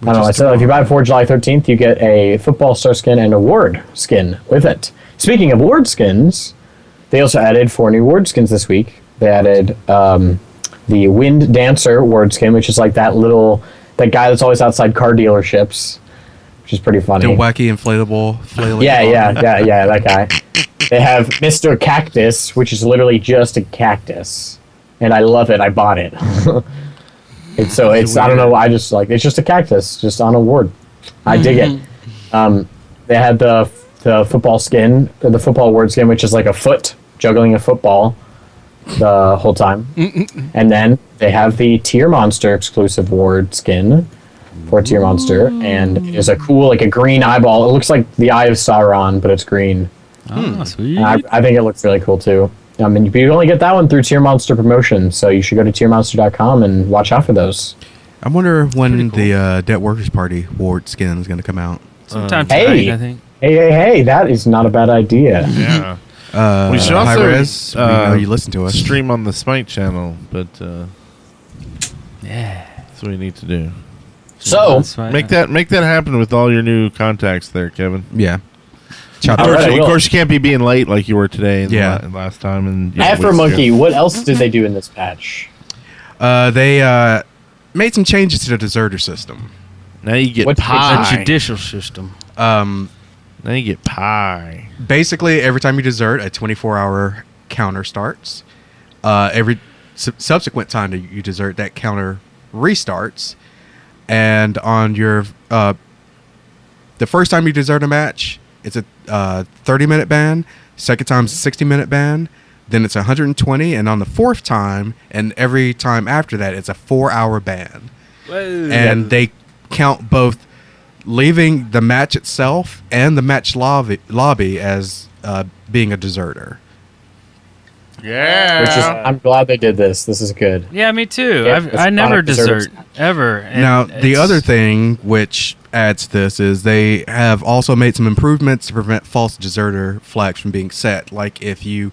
I don't know, I said if you buy it for July 13th, you get a football star skin and a ward skin with it. Speaking of ward skins, they also added 4 new ward skins this week. They added the Wind Dancer ward skin, which is like that guy that's always outside car dealerships, which is pretty funny. The wacky inflatable flailing. Yeah, that guy. They have Mr. Cactus, which is literally just a cactus, and I love it. I bought it. It's I don't know. I just like it's just a cactus, just on a ward. I dig it. They had the football skin, the football ward skin, which is like a foot juggling a football the whole time, and then they have the Tier Monster exclusive ward skin for Tier Monster, and it is a cool like a green eyeball. It looks like the Eye of Sauron, but it's green. Oh, sweet. And I think it looks really cool too. I mean, you only get that one through Tier Monster promotion, so you should go to tiermonster.com and watch out for those. I wonder when the Dead Workers Party ward skin is going to come out. Sometime Hey. tonight, I think. Hey, that is not a bad idea. Yeah. We should also high res, we know you listen to us. stream on the Smite channel, but Yeah. that's what we need to do. So, That's right. Make that happen with all your new contacts there, Kevin. Yeah. Of All right, I will. course, you can't be being late like you were today and Yeah. last time. And Afro Monkey, what else did they do in this patch? They made some changes to the deserter system. Now you get What A pie. judicial system. Now you get pie. Basically, every time you desert, a 24-hour counter starts. Every subsequent time that you desert, that counter restarts. And on your the first time you desert a match, it's a 30-minute ban. Second time is a 60-minute ban. Then it's 120, and on the fourth time, and every time after that, it's a 4-hour ban. And they count both leaving the match itself and the match lobby as being a deserter. Yeah. Which is, I'm glad they did this. This is good. Yeah, me too. Yeah, I it's never chronic deserters. desert ever. And Now, the it's- other thing which adds to this is they have also made some improvements to prevent false deserter flags from being set. Like if you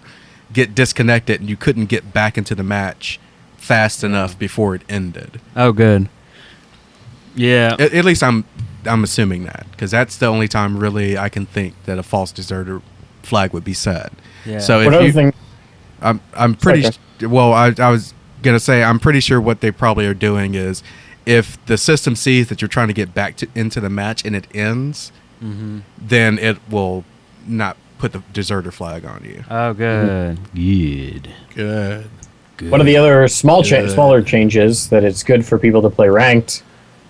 get disconnected and you couldn't get back into the match fast enough before it ended. Oh, good. Yeah. At least I'm assuming that, because that's the only time really I can think that a false deserter flag would be set. Yeah. So What if other you, thing? I'm pretty Okay. well. I was gonna say I'm pretty sure what they probably are doing is if the system sees that you're trying to get back into the match and it ends, then it will not put the deserter flag on you. Oh, good. Good. Good. One of the other smaller changes that it's good for people to play ranked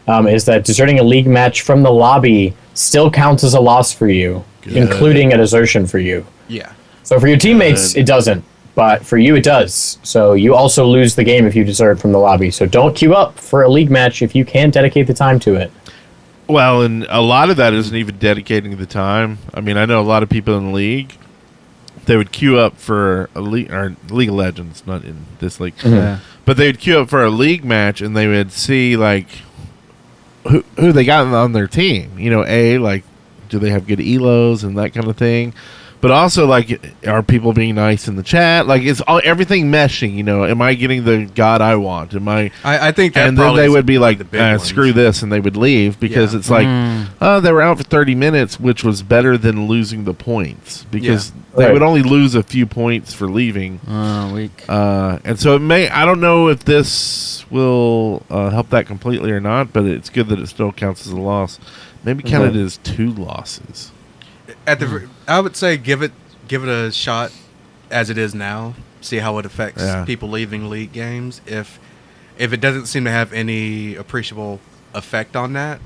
is that deserting a league match from the lobby still counts as a loss for you, including a desertion for you. Yeah. So for your teammates, it doesn't, but for you, it does. So you also lose the game if you desert from the lobby. So don't queue up for a league match if you can't dedicate the time to it. Well, and a lot of that isn't even dedicating the time. I mean, I know a lot of people in the league, they would queue up for a league, or League of Legends, not in this league, but they would queue up for a league match, and they would see, like, who they got on their team. You know, like, do they have good elos and that kind of thing? But also, like, are people being nice in the chat? Like, is everything meshing? You know, am I getting the god I want? Am I? I think that and then probably they is would be like, the big ones. screw this, and they would leave because it's like, oh, they were out for 30 minutes, which was better than losing the points because they would only lose a few points for leaving. Weak. And so it may. I don't know if this will help that completely or not, but it's good that it still counts as a loss. Maybe count it as 2 losses. I would say give it a shot as it is now. See how it affects people leaving league games. If it doesn't seem to have any appreciable effect on that,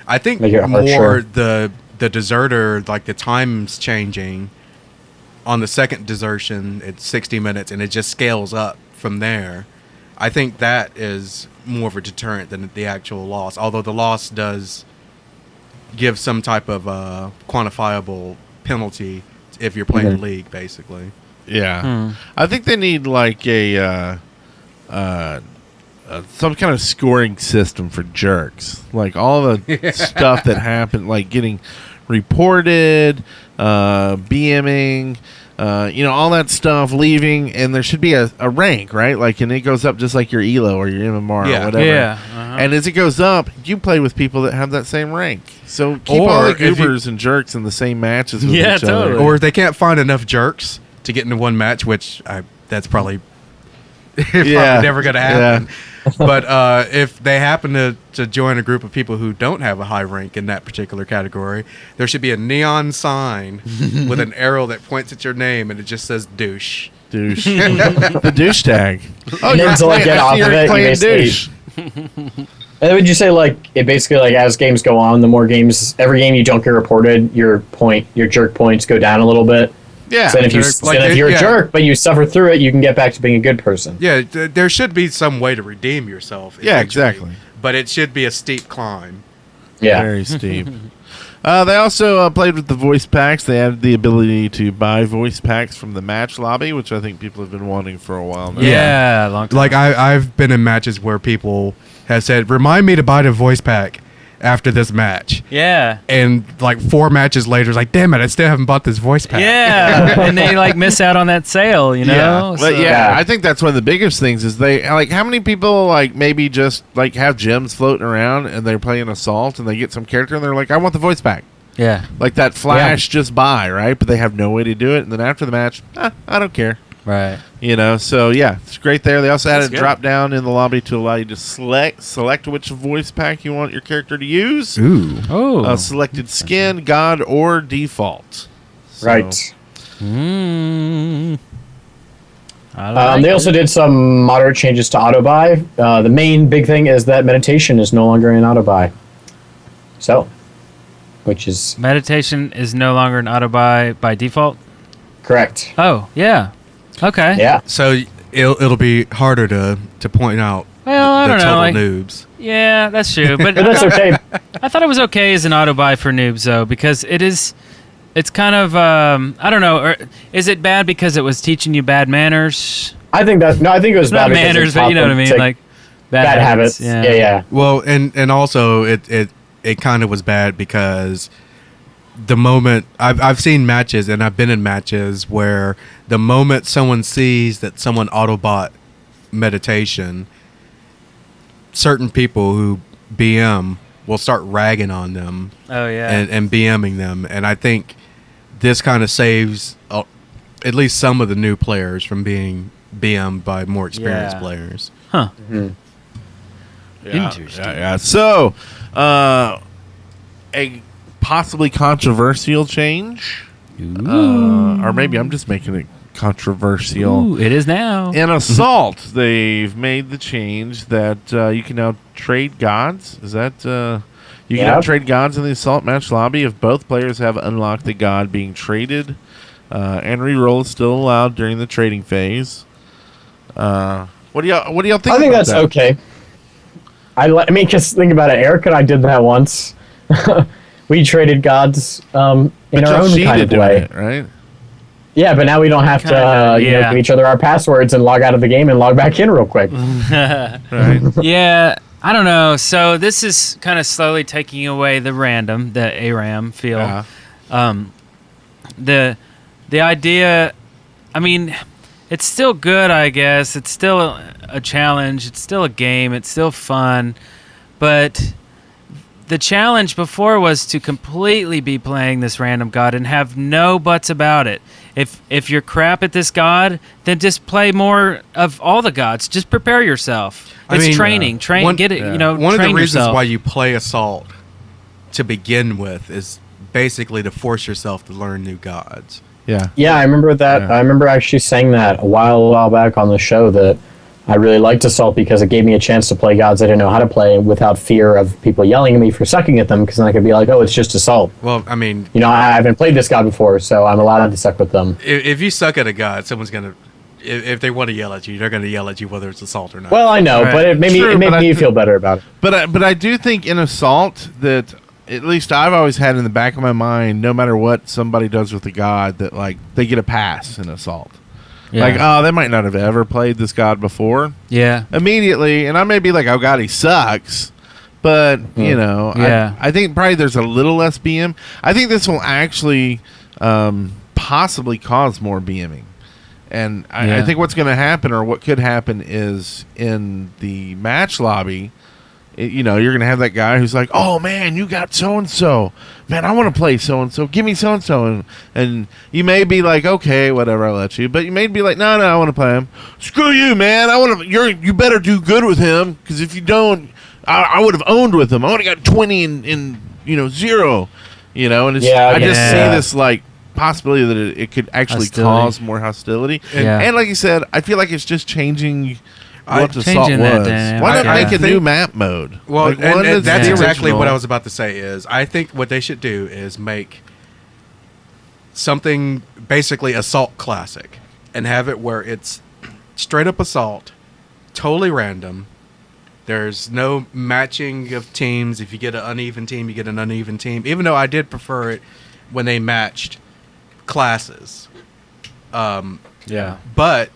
I think more the deserter, like the time's changing. On the second desertion, it's 60 minutes, and it just scales up from there. I think that is more of a deterrent than the actual loss. Although the loss does give some type of quantifiable penalty if you're playing the league, basically. Yeah, I think they need like a some kind of scoring system for jerks, like all the stuff that happened, like getting reported, BMing, all that stuff, leaving, and there should be a rank, right? Like, and it goes up just like your ELO or your MMR or whatever. Yeah. And as it goes up, you play with people that have that same rank. So keep all the goobers and jerks in the same matches with each other. Or if they can't find enough jerks to get into one match, which that's probably never going to happen. Yeah. But if they happen to join a group of people who don't have a high rank in that particular category, there should be a neon sign with an arrow that points at your name, and it just says douche. Douche. The douche tag. Oh, and then to like get off of it, you basically... And then would you say, like, it basically, like, as games go on, the more games, every game you don't get reported, your jerk points go down a little bit. Yeah. So then if you're a jerk, but you suffer through it, you can get back to being a good person. Yeah, there should be some way to redeem yourself. Yeah, exactly. But it should be a steep climb. Yeah. Very steep. They also played with the voice packs. They added the ability to buy voice packs from the match lobby, which I think people have been wanting for a while now. Yeah, long time. Like I've been in matches where people have said, "Remind me to buy the voice pack after this match." Yeah. And like 4 matches later, it's like, "Damn it, I still haven't bought this voice pack." Yeah. And they like miss out on that sale, you know? Yeah. But I think that's one of the biggest things is they like how many people like maybe just like have gems floating around and they're playing Assault and they get some character and they're like, I want the voice pack. Yeah. Like that flash just buy, right? But they have no way to do it, and then after the match, I don't care. Right. So yeah, it's great there. They also added a drop down in the lobby to allow you to select which voice pack you want your character to use. Ooh. Oh. Selected skin, god, or default. So. Right. They they also did some moderate changes to auto buy. The main big thing is that meditation is no longer an auto buy. So, which is meditation is no longer an auto buy by default. Correct. Oh yeah. Okay. Yeah. So it'll be harder to point out I don't know, total like, noobs. Yeah, that's true. But that's okay. I thought it was okay as an auto buy for noobs though, because it's kind of I don't know. Or is it bad because it was teaching you bad manners? I think it was Not bad because manners, but you know what I mean, like bad habits. Yeah. Well, and also it kind of was bad because the moment I've seen matches and I've been in matches where the moment someone sees that someone autobot meditation, certain people who BM will start ragging on them. Oh yeah. And BMing them, and I think this kind of saves at least some of the new players from being BM'd by more experienced players. Huh. Mm-hmm. Interesting. Yeah. So, a possibly controversial change, or maybe I'm just making it controversial. Ooh, it is now. In Assault, they've made the change that you can now trade gods. Is that you can now trade gods in the Assault match lobby if both players have unlocked the god being traded, and reroll is still allowed during the trading phase. What do y'all think? I think about that's that? okay. I mean, because think about it. Eric and I did that once. We traded gods in But our y'all own cheated kind of doing way. it, right? Yeah, but now we don't have to Kinda, give each other our passwords and log out of the game and log back in real quick. Right. Yeah, I don't know. So this is kind of slowly taking away the random, the ARAM feel. Yeah. The idea, I mean, it's still good, I guess. It's still a challenge. It's still a game. It's still fun. But the challenge before was to completely be playing this random god and have no buts about it. If you're crap at this god, then just play more of all the gods. Just prepare yourself. It's training. Get it. One of the train reasons yourself. why you play Assault to begin with is basically to force yourself to learn new gods. Yeah. Yeah, I remember that. Yeah. I remember actually saying that a while back on the show that I really liked Assault because it gave me a chance to play gods I didn't know how to play without fear of people yelling at me for sucking at them, because then I could be like, oh, it's just Assault. Well, I mean, I haven't played this god before, so I'm allowed to suck with them. if you suck at a god, someone's going to, if they want to yell at you, they're going to yell at you whether it's Assault or not. Well, I know, Right. but it made True, me but I- feel better about it. But I do think in Assault that at least I've always had in the back of my mind, no matter what somebody does with the god, that like they get a pass in Assault. Yeah. Like, oh, they might not have ever played this god before. Yeah. Immediately, and I may be like, oh god, he sucks. But, Yeah. I think probably there's a little less BM. I think this will actually possibly cause more BMing. And I Yeah. think what's going to happen, or what could happen, is in the match lobby, you're going to have that guy who's like, oh, man, you got so-and-so. Man, I want to play so-and-so. Give me so-and-so. And you may be like, okay, whatever, I'll let you. But you may be like, no, I want to play him. Screw you, man. You better do good with him, because if you don't, I would have owned with him. I would have got 20 in 0. And it's, Yeah, I just yeah. see this, like, possibility that it could actually Hostility. cause more hostility. Yeah. And like you said, I feel like it's just changing what the Assault changing that was. dynamic. Why not I make a think- new map mode? Well, Like, one and that's the exactly original. what I was about to say. Is I think what they should do is make something basically Assault Classic, and have it where it's straight up Assault, totally random. There's no matching of teams. If you get an uneven team, you get an uneven team. Even though I did prefer it when they matched classes. Yeah. But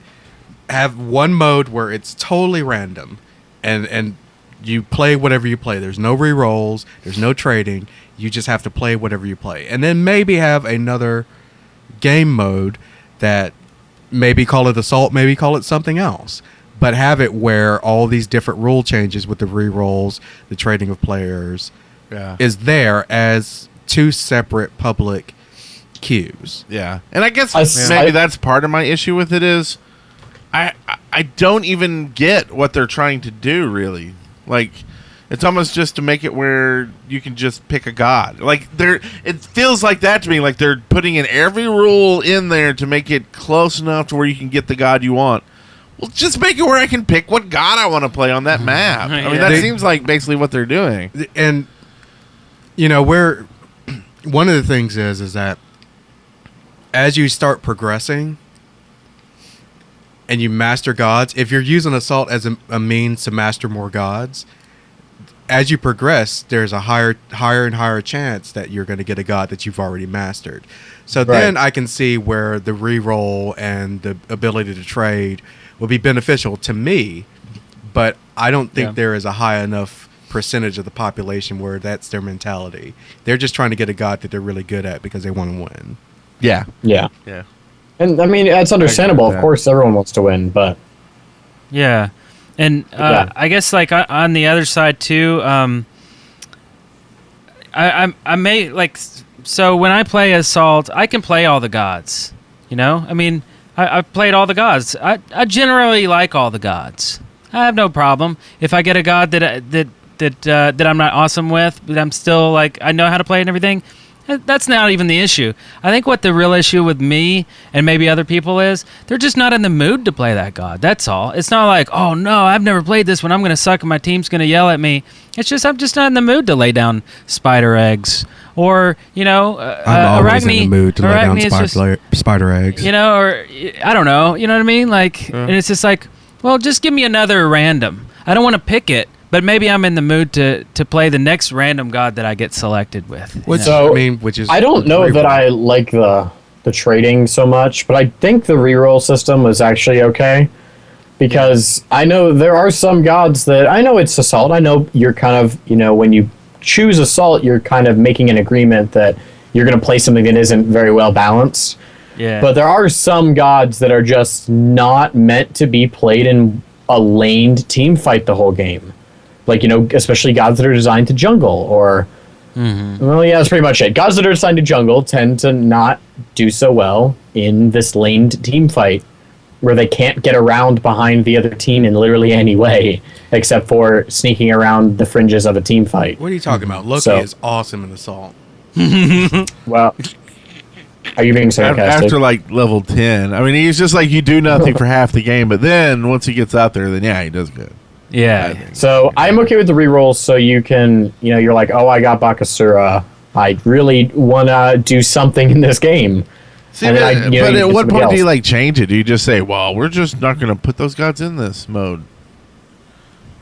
have one mode where it's totally random, and you play whatever you play. There's no re-rolls, there's no trading. You just have to play whatever you play. And then maybe have another game mode that maybe call it Assault, maybe call it something else. But have it where all these different rule changes with the re-rolls, the trading of players, Yeah. is there as two separate public queues. Yeah. And I guess I- maybe that's part of my issue with it is I don't even get what they're trying to do, really. Like, it's almost just to make it where you can just pick a god. Like, it feels like that to me. Like, they're putting in every rule in there to make it close enough to where you can get the god you want. Well, just make it where I can pick what god I want to play on that map. I mean, Yeah. that seems like basically what they're doing. And where one of the things is that as you start progressing and you master gods, if you're using Assault as a means to master more gods, as you progress, there's a higher and higher chance that you're going to get a god that you've already mastered. So then I can see where the reroll and the ability to trade would be beneficial to me, but I don't think there is a high enough percentage of the population where that's their mentality. They're just trying to get a god that they're really good at because they want to win. Yeah. Yeah. Yeah. And I mean, it's understandable. with Of that. course, everyone wants to win, but Yeah. And Yeah. I guess like on the other side too, I may like, so when I play Assault, I can play all the gods. I mean, I've played all the gods. I generally like all the gods. I have no problem if I get a god that I'm not awesome with, but I'm still like I know how to play it and everything. That's not even the issue. I think what the real issue with me and maybe other people is, they're just not in the mood to play that god. That's all. It's not like, oh no, I've never played this one. I'm going to suck and my team's going to yell at me. It's just I'm just not in the mood to lay down spider eggs. Or, I'm always Arachne, in the mood to lay down Arachne is spider eggs. or I don't know. You know what I mean? Like, and it's just like, well, just give me another random. I don't want to pick it. But maybe I'm in the mood to play the next random god that I get selected with. Which is I don't know that I like the trading so much, but I think the reroll system was actually okay. Because I know there are some gods that I know it's assault. I know you're kind of, when you choose assault, you're kind of making an agreement that you're going to play something that isn't very well balanced. Yeah. But there are some gods that are just not meant to be played in a laned team fight the whole game. Like, especially gods that are designed to jungle or... Well, yeah, that's pretty much it. Gods that are designed to jungle tend to not do so well in this laned team fight where they can't get around behind the other team in literally any way except for sneaking around the fringes of a team fight. What are you talking about? Loki is awesome in Assault. Well... Are you being sarcastic? After like level 10. I mean, he's just like, you do nothing for half the game, but then once he gets out there, then yeah, he does good. Yeah. So I'm okay with the rerolls so you can, you're like, oh, I got Bakasura. I really want to do something in this game. See, but at what point do you change it? Do you just say, well, we're just not going to put those gods in this mode?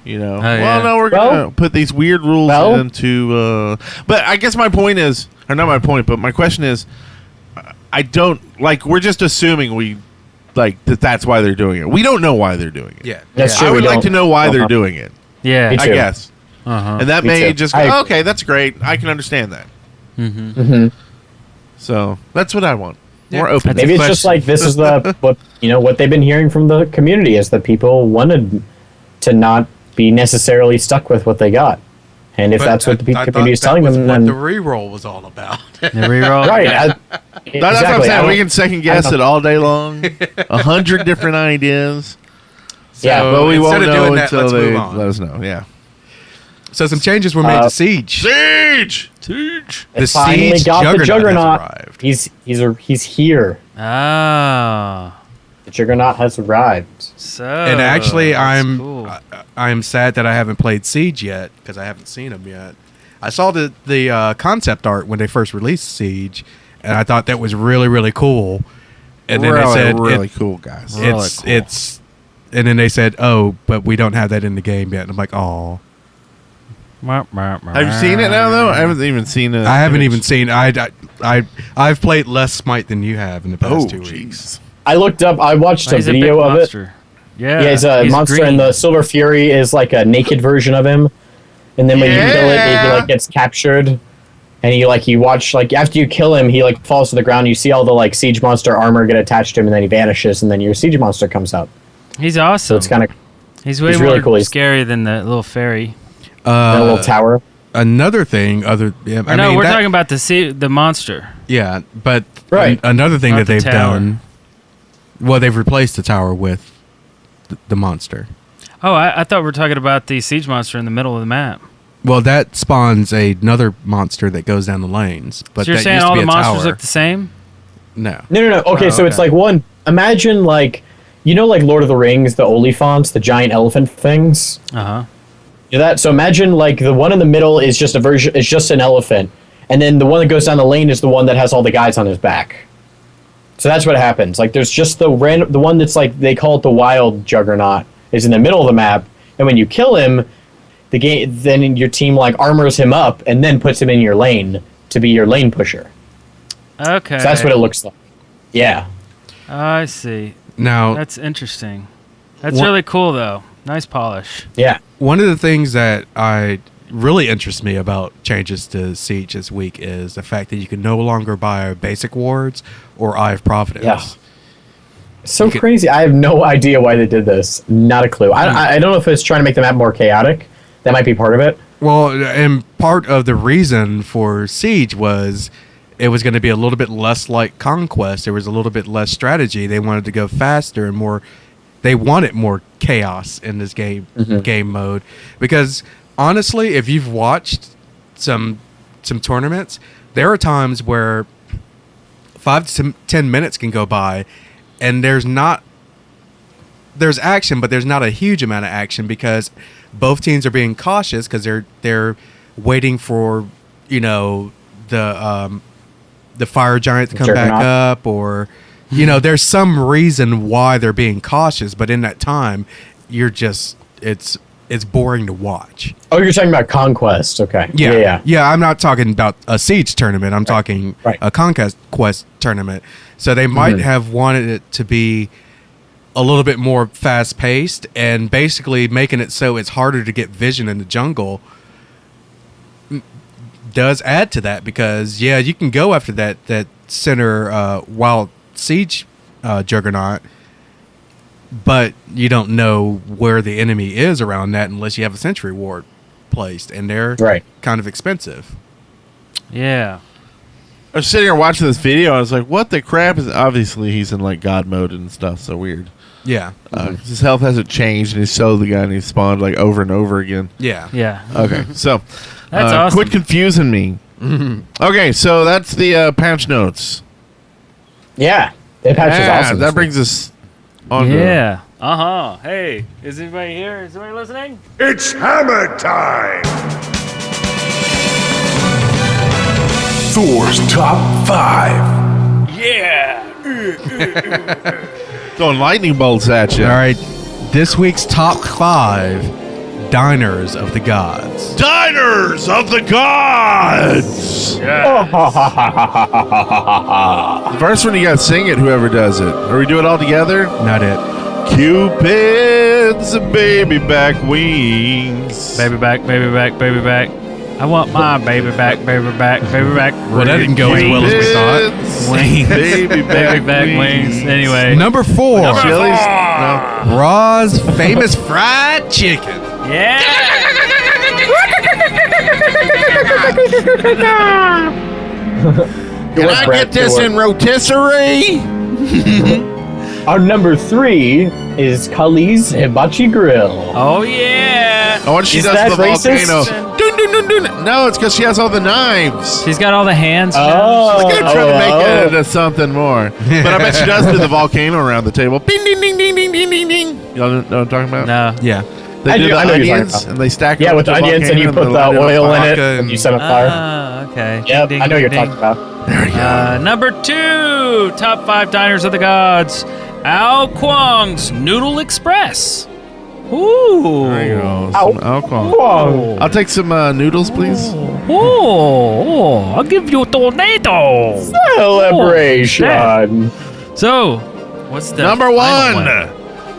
Well, no, we're going to put these weird rules into... But I guess my point is, or not my point, but my question is, I don't, we're just assuming that's why they're doing it. We don't know why they're doing it. Yeah. That's true. I would like to know why they're doing it. Yeah. Me too. I guess. Uh-huh. And that Me may too. just go, okay, that's great. I can understand that. So that's what I want. More open. Maybe it's just like this is what they've been hearing from the community is that people wanted to not be necessarily stuck with what they got. And if that's what the community is telling them, then the reroll was all about. The reroll. right. That's what I'm saying. We can second guess it all day long. 100 different ideas. Yeah, but we won't instead of know doing that, until let's they move on. let us know. Yeah. So some changes were made to Siege. Siege. They finally Siege got the Juggernaut Juggernaut. has arrived. He's here. Oh. The Juggernaut has arrived. So. And actually, that's cool. I'm sad that I haven't played Siege yet because I haven't seen them yet. I saw the concept art when they first released Siege, and I thought that was really, really cool. And then they said really cool, guys. And then they said, oh, but we don't have that in the game yet. And I'm like, oh. Have you seen it now though? I haven't even seen it. I haven't even seen. I've played less Smite than you have in the past 2 weeks. I looked up. I watched a video of it. Yeah, he's a monster, green. and the Silver Fury is like a naked version of him. And then when you kill it, he gets captured. And you watch after you kill him, he falls to the ground. You see all the siege monster armor get attached to him, and then he vanishes, and then your siege monster comes up. He's awesome. So it's kind of he's way really more cool. scary than the little fairy. The little tower. Another thing, we're talking about the monster. Yeah, but right. Another thing Not that the they've tower. done. Well, they've replaced the tower with the monster. Oh, I thought we were talking about the siege monster in the middle of the map. Well, that spawns another monster that goes down the lanes. But So you're that saying used to all be the a monsters tower. look the same? No. No. Okay, so it's one. Imagine Lord of the Rings, the Oliphants, the giant elephant things. Uh-huh. That. So imagine the one in the middle is just is just an elephant, and then the one that goes down the lane is the one that has all the guys on his back. So that's what happens. There's just the one that's they call it the wild Juggernaut is in the middle of the map, and when you kill him, then your team armors him up and then puts him in your lane to be your lane pusher. Okay. So that's what it looks like. Yeah. I see. Now, That's interesting. That's really cool, though. Nice polish. Yeah. one of the things that really interests me about changes to Siege this week is the fact that you can no longer buy basic wards or Eye of Providence. Yeah. So crazy. I have no idea why they did this. Not a clue. I don't know if it's trying to make the map more chaotic. That might be part of it. Well, and part of the reason for Siege was it was going to be a little bit less like Conquest. There was a little bit less strategy. They wanted to go faster and more. They wanted more chaos in this game mode because honestly, if you've watched some tournaments, there are times where 5 to 10 minutes can go by, and there's action, but there's not a huge amount of action because both teams are being cautious because they're waiting for the fire giant to come back up, or there's some reason why they're being cautious. But in that time, it's boring to watch. Oh, you're talking about Conquest. Okay. Yeah. I'm not talking about a Siege tournament. I'm talking a Conquest tournament. So they might have wanted it to be a little bit more fast paced, and basically making it so it's harder to get vision in the jungle does add to that, because you can go after that center wild siege juggernaut, but you don't know where the enemy is around that unless you have a sentry ward placed, and they're kind of expensive. Yeah. I was sitting here watching this video, and I was like, what the crap is... Obviously, he's in, like, God mode and stuff, so weird. Yeah. His health hasn't changed, and he's so the guy, and he's spawned, like, over and over again. Yeah. Yeah. Okay, so... That's awesome. Quit confusing me. Okay, so that's the patch notes. Yeah. The patch is awesome. That brings us on Yeah. Hey, is anybody here? Is anybody listening? It's hammer time! Thor's top 5. throwing lightning bolts at you. All right. This week's top 5 diners of the gods. Diners of the gods! The first one, you gotta sing it, whoever does it. Or we do it all together? Not it. Cupid's baby back wings. Baby back, baby back, baby back. I want my baby back, baby back, baby back. Well, that didn't go as well as we thought. Wings. Baby Baby back wings. Anyway. Number 4. Chili's? No. Ra's famous fried chicken. Yeah. Can I get this in rotisserie? Our number 3 is Kali's Hibachi Grill. Oh, yeah. Oh, and she Is does that the volcano. racist? Dun, dun, dun, dun. No, it's because she has all the knives. She's got all the hands. Oh. I'm gonna try to make it into something more. But I bet she does do the volcano around the table. Ding, ding, ding, ding, ding, ding, ding, ding. Y'all know what I'm talking about? No. Yeah. They do the I know what you're onions, talking about. and they stack Yeah, them with the the onions, and you volcano put the light it on oil in it, vodka and you set it on fire. Okay. Yep, Ding, I know what you're ding, talking about. There we go. Number 2, top 5 diners of the gods. Ao Kwang's Noodle Express. Ooh. There you go. Ow. Some alcohol. Whoa. I'll take some noodles, please. Oh, I'll give you a tornado. Celebration. So, what's the Number final 1.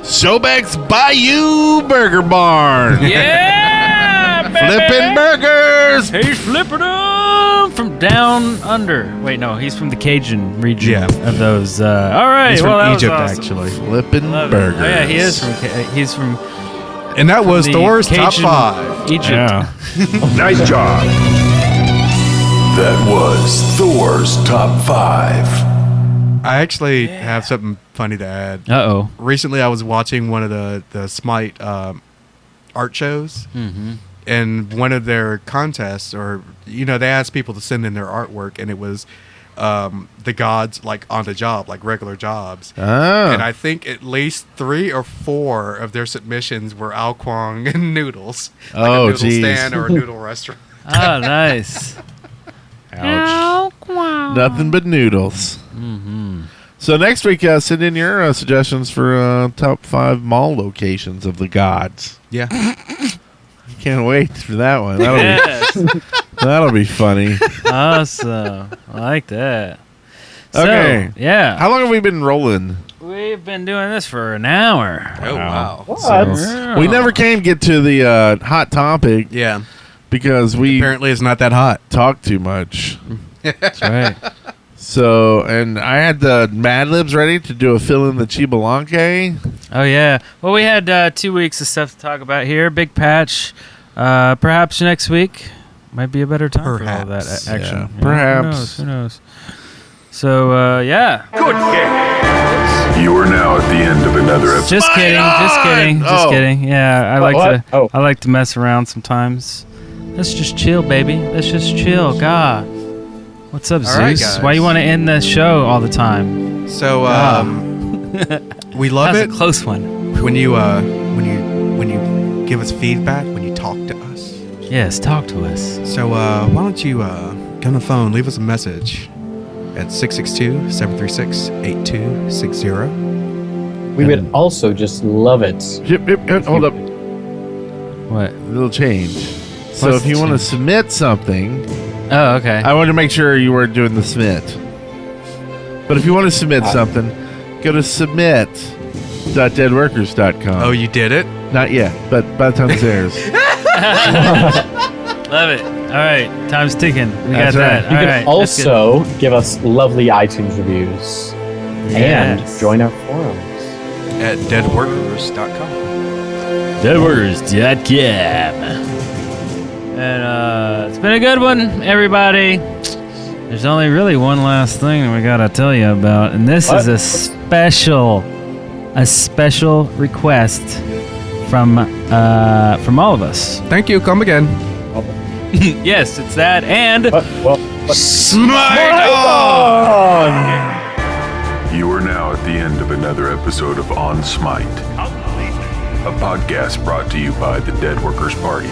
Sobek's Bayou Burger Barn. Yeah, baby. Flipping burgers. He's flipping them from down under. Wait, no, he's from the Cajun region of those. All right, He's well, from that was Egypt, awesome. actually. Flipping Love it. burgers. Oh yeah, he is from. He's from. And that was the Thor's top Cajun 5. Egypt. Yeah. Nice job. That was Thor's top 5. I actually have something funny to add. Uh-oh. Recently, I was watching one of the Smite art shows, and one of their contests, or they asked people to send in their artwork, and it was the gods like on the job, like regular jobs. Ah. And I think at least 3 or 4 of their submissions were Ao Kwang and noodles, like a noodle geez. stand or a noodle restaurant. Oh, nice. Ouch. Nothing but noodles. So next week, send in your suggestions for top 5 mall locations of the gods. Yeah. Can't wait for that one. Yes. That'll be funny. Awesome. I like that. So, Okay. yeah. How long have we been rolling? We've been doing this for an hour. Oh wow. What? We never can get to the hot topic Yeah. because we Apparently, it's not that hot. talk too much. That's right. So, and I had the Mad Libs ready to do a fill in the Chibalanque. Oh, yeah. Well, we had 2 weeks of stuff to talk about here. Big patch. Perhaps next week might be a better time for all that Perhaps. action. Yeah, Yeah, perhaps. Who knows? So, yeah. You are now at the end of another episode. Just kidding. Just kidding. Just Oh. kidding. Yeah, I like what? to. Oh. I like to mess around sometimes. Let's just chill, baby. Let's just chill. God. What's up, All right, Zeus? guys. Why you want to end the show all the time? So we love That's it a close one. when you give us feedback, when you talk to us. Yes, talk to us. So why don't you get on the phone, leave us a message at 662-736-8260. We would also just love it. Hold up. What? A little change. So What's if you the want to change? submit something, Oh, okay. I wanted to make sure you weren't doing the submit. But if you want to submit something, go to submit.deadworkers.com. Oh, you did it? Not yet, but by the time this airs. Love it. All right, time's ticking. We That's got right. that. You All can right, that's good. also give us lovely iTunes reviews and Yes. join our forums. At deadworkers.com. Deadworkers.com. And it's been a good one, everybody. There's only really one last thing that we gotta tell you about, and this What? is a special request from all of us. Thank you. Come again. Yes, it's that, and Smite You are now at the end of another episode of On Smite, a podcast brought to you by the Dead Workers Party.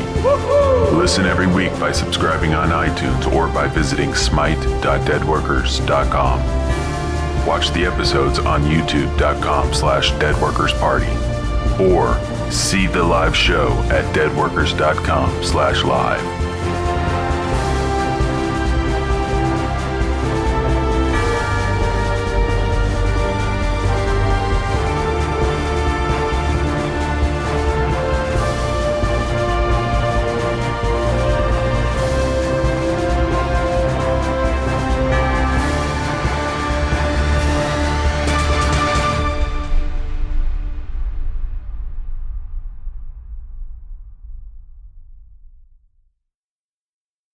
Listen every week by subscribing on iTunes or by visiting smite.deadworkers.com. Watch the episodes on youtube.com/deadworkersparty or see the live show at deadworkers.com/live.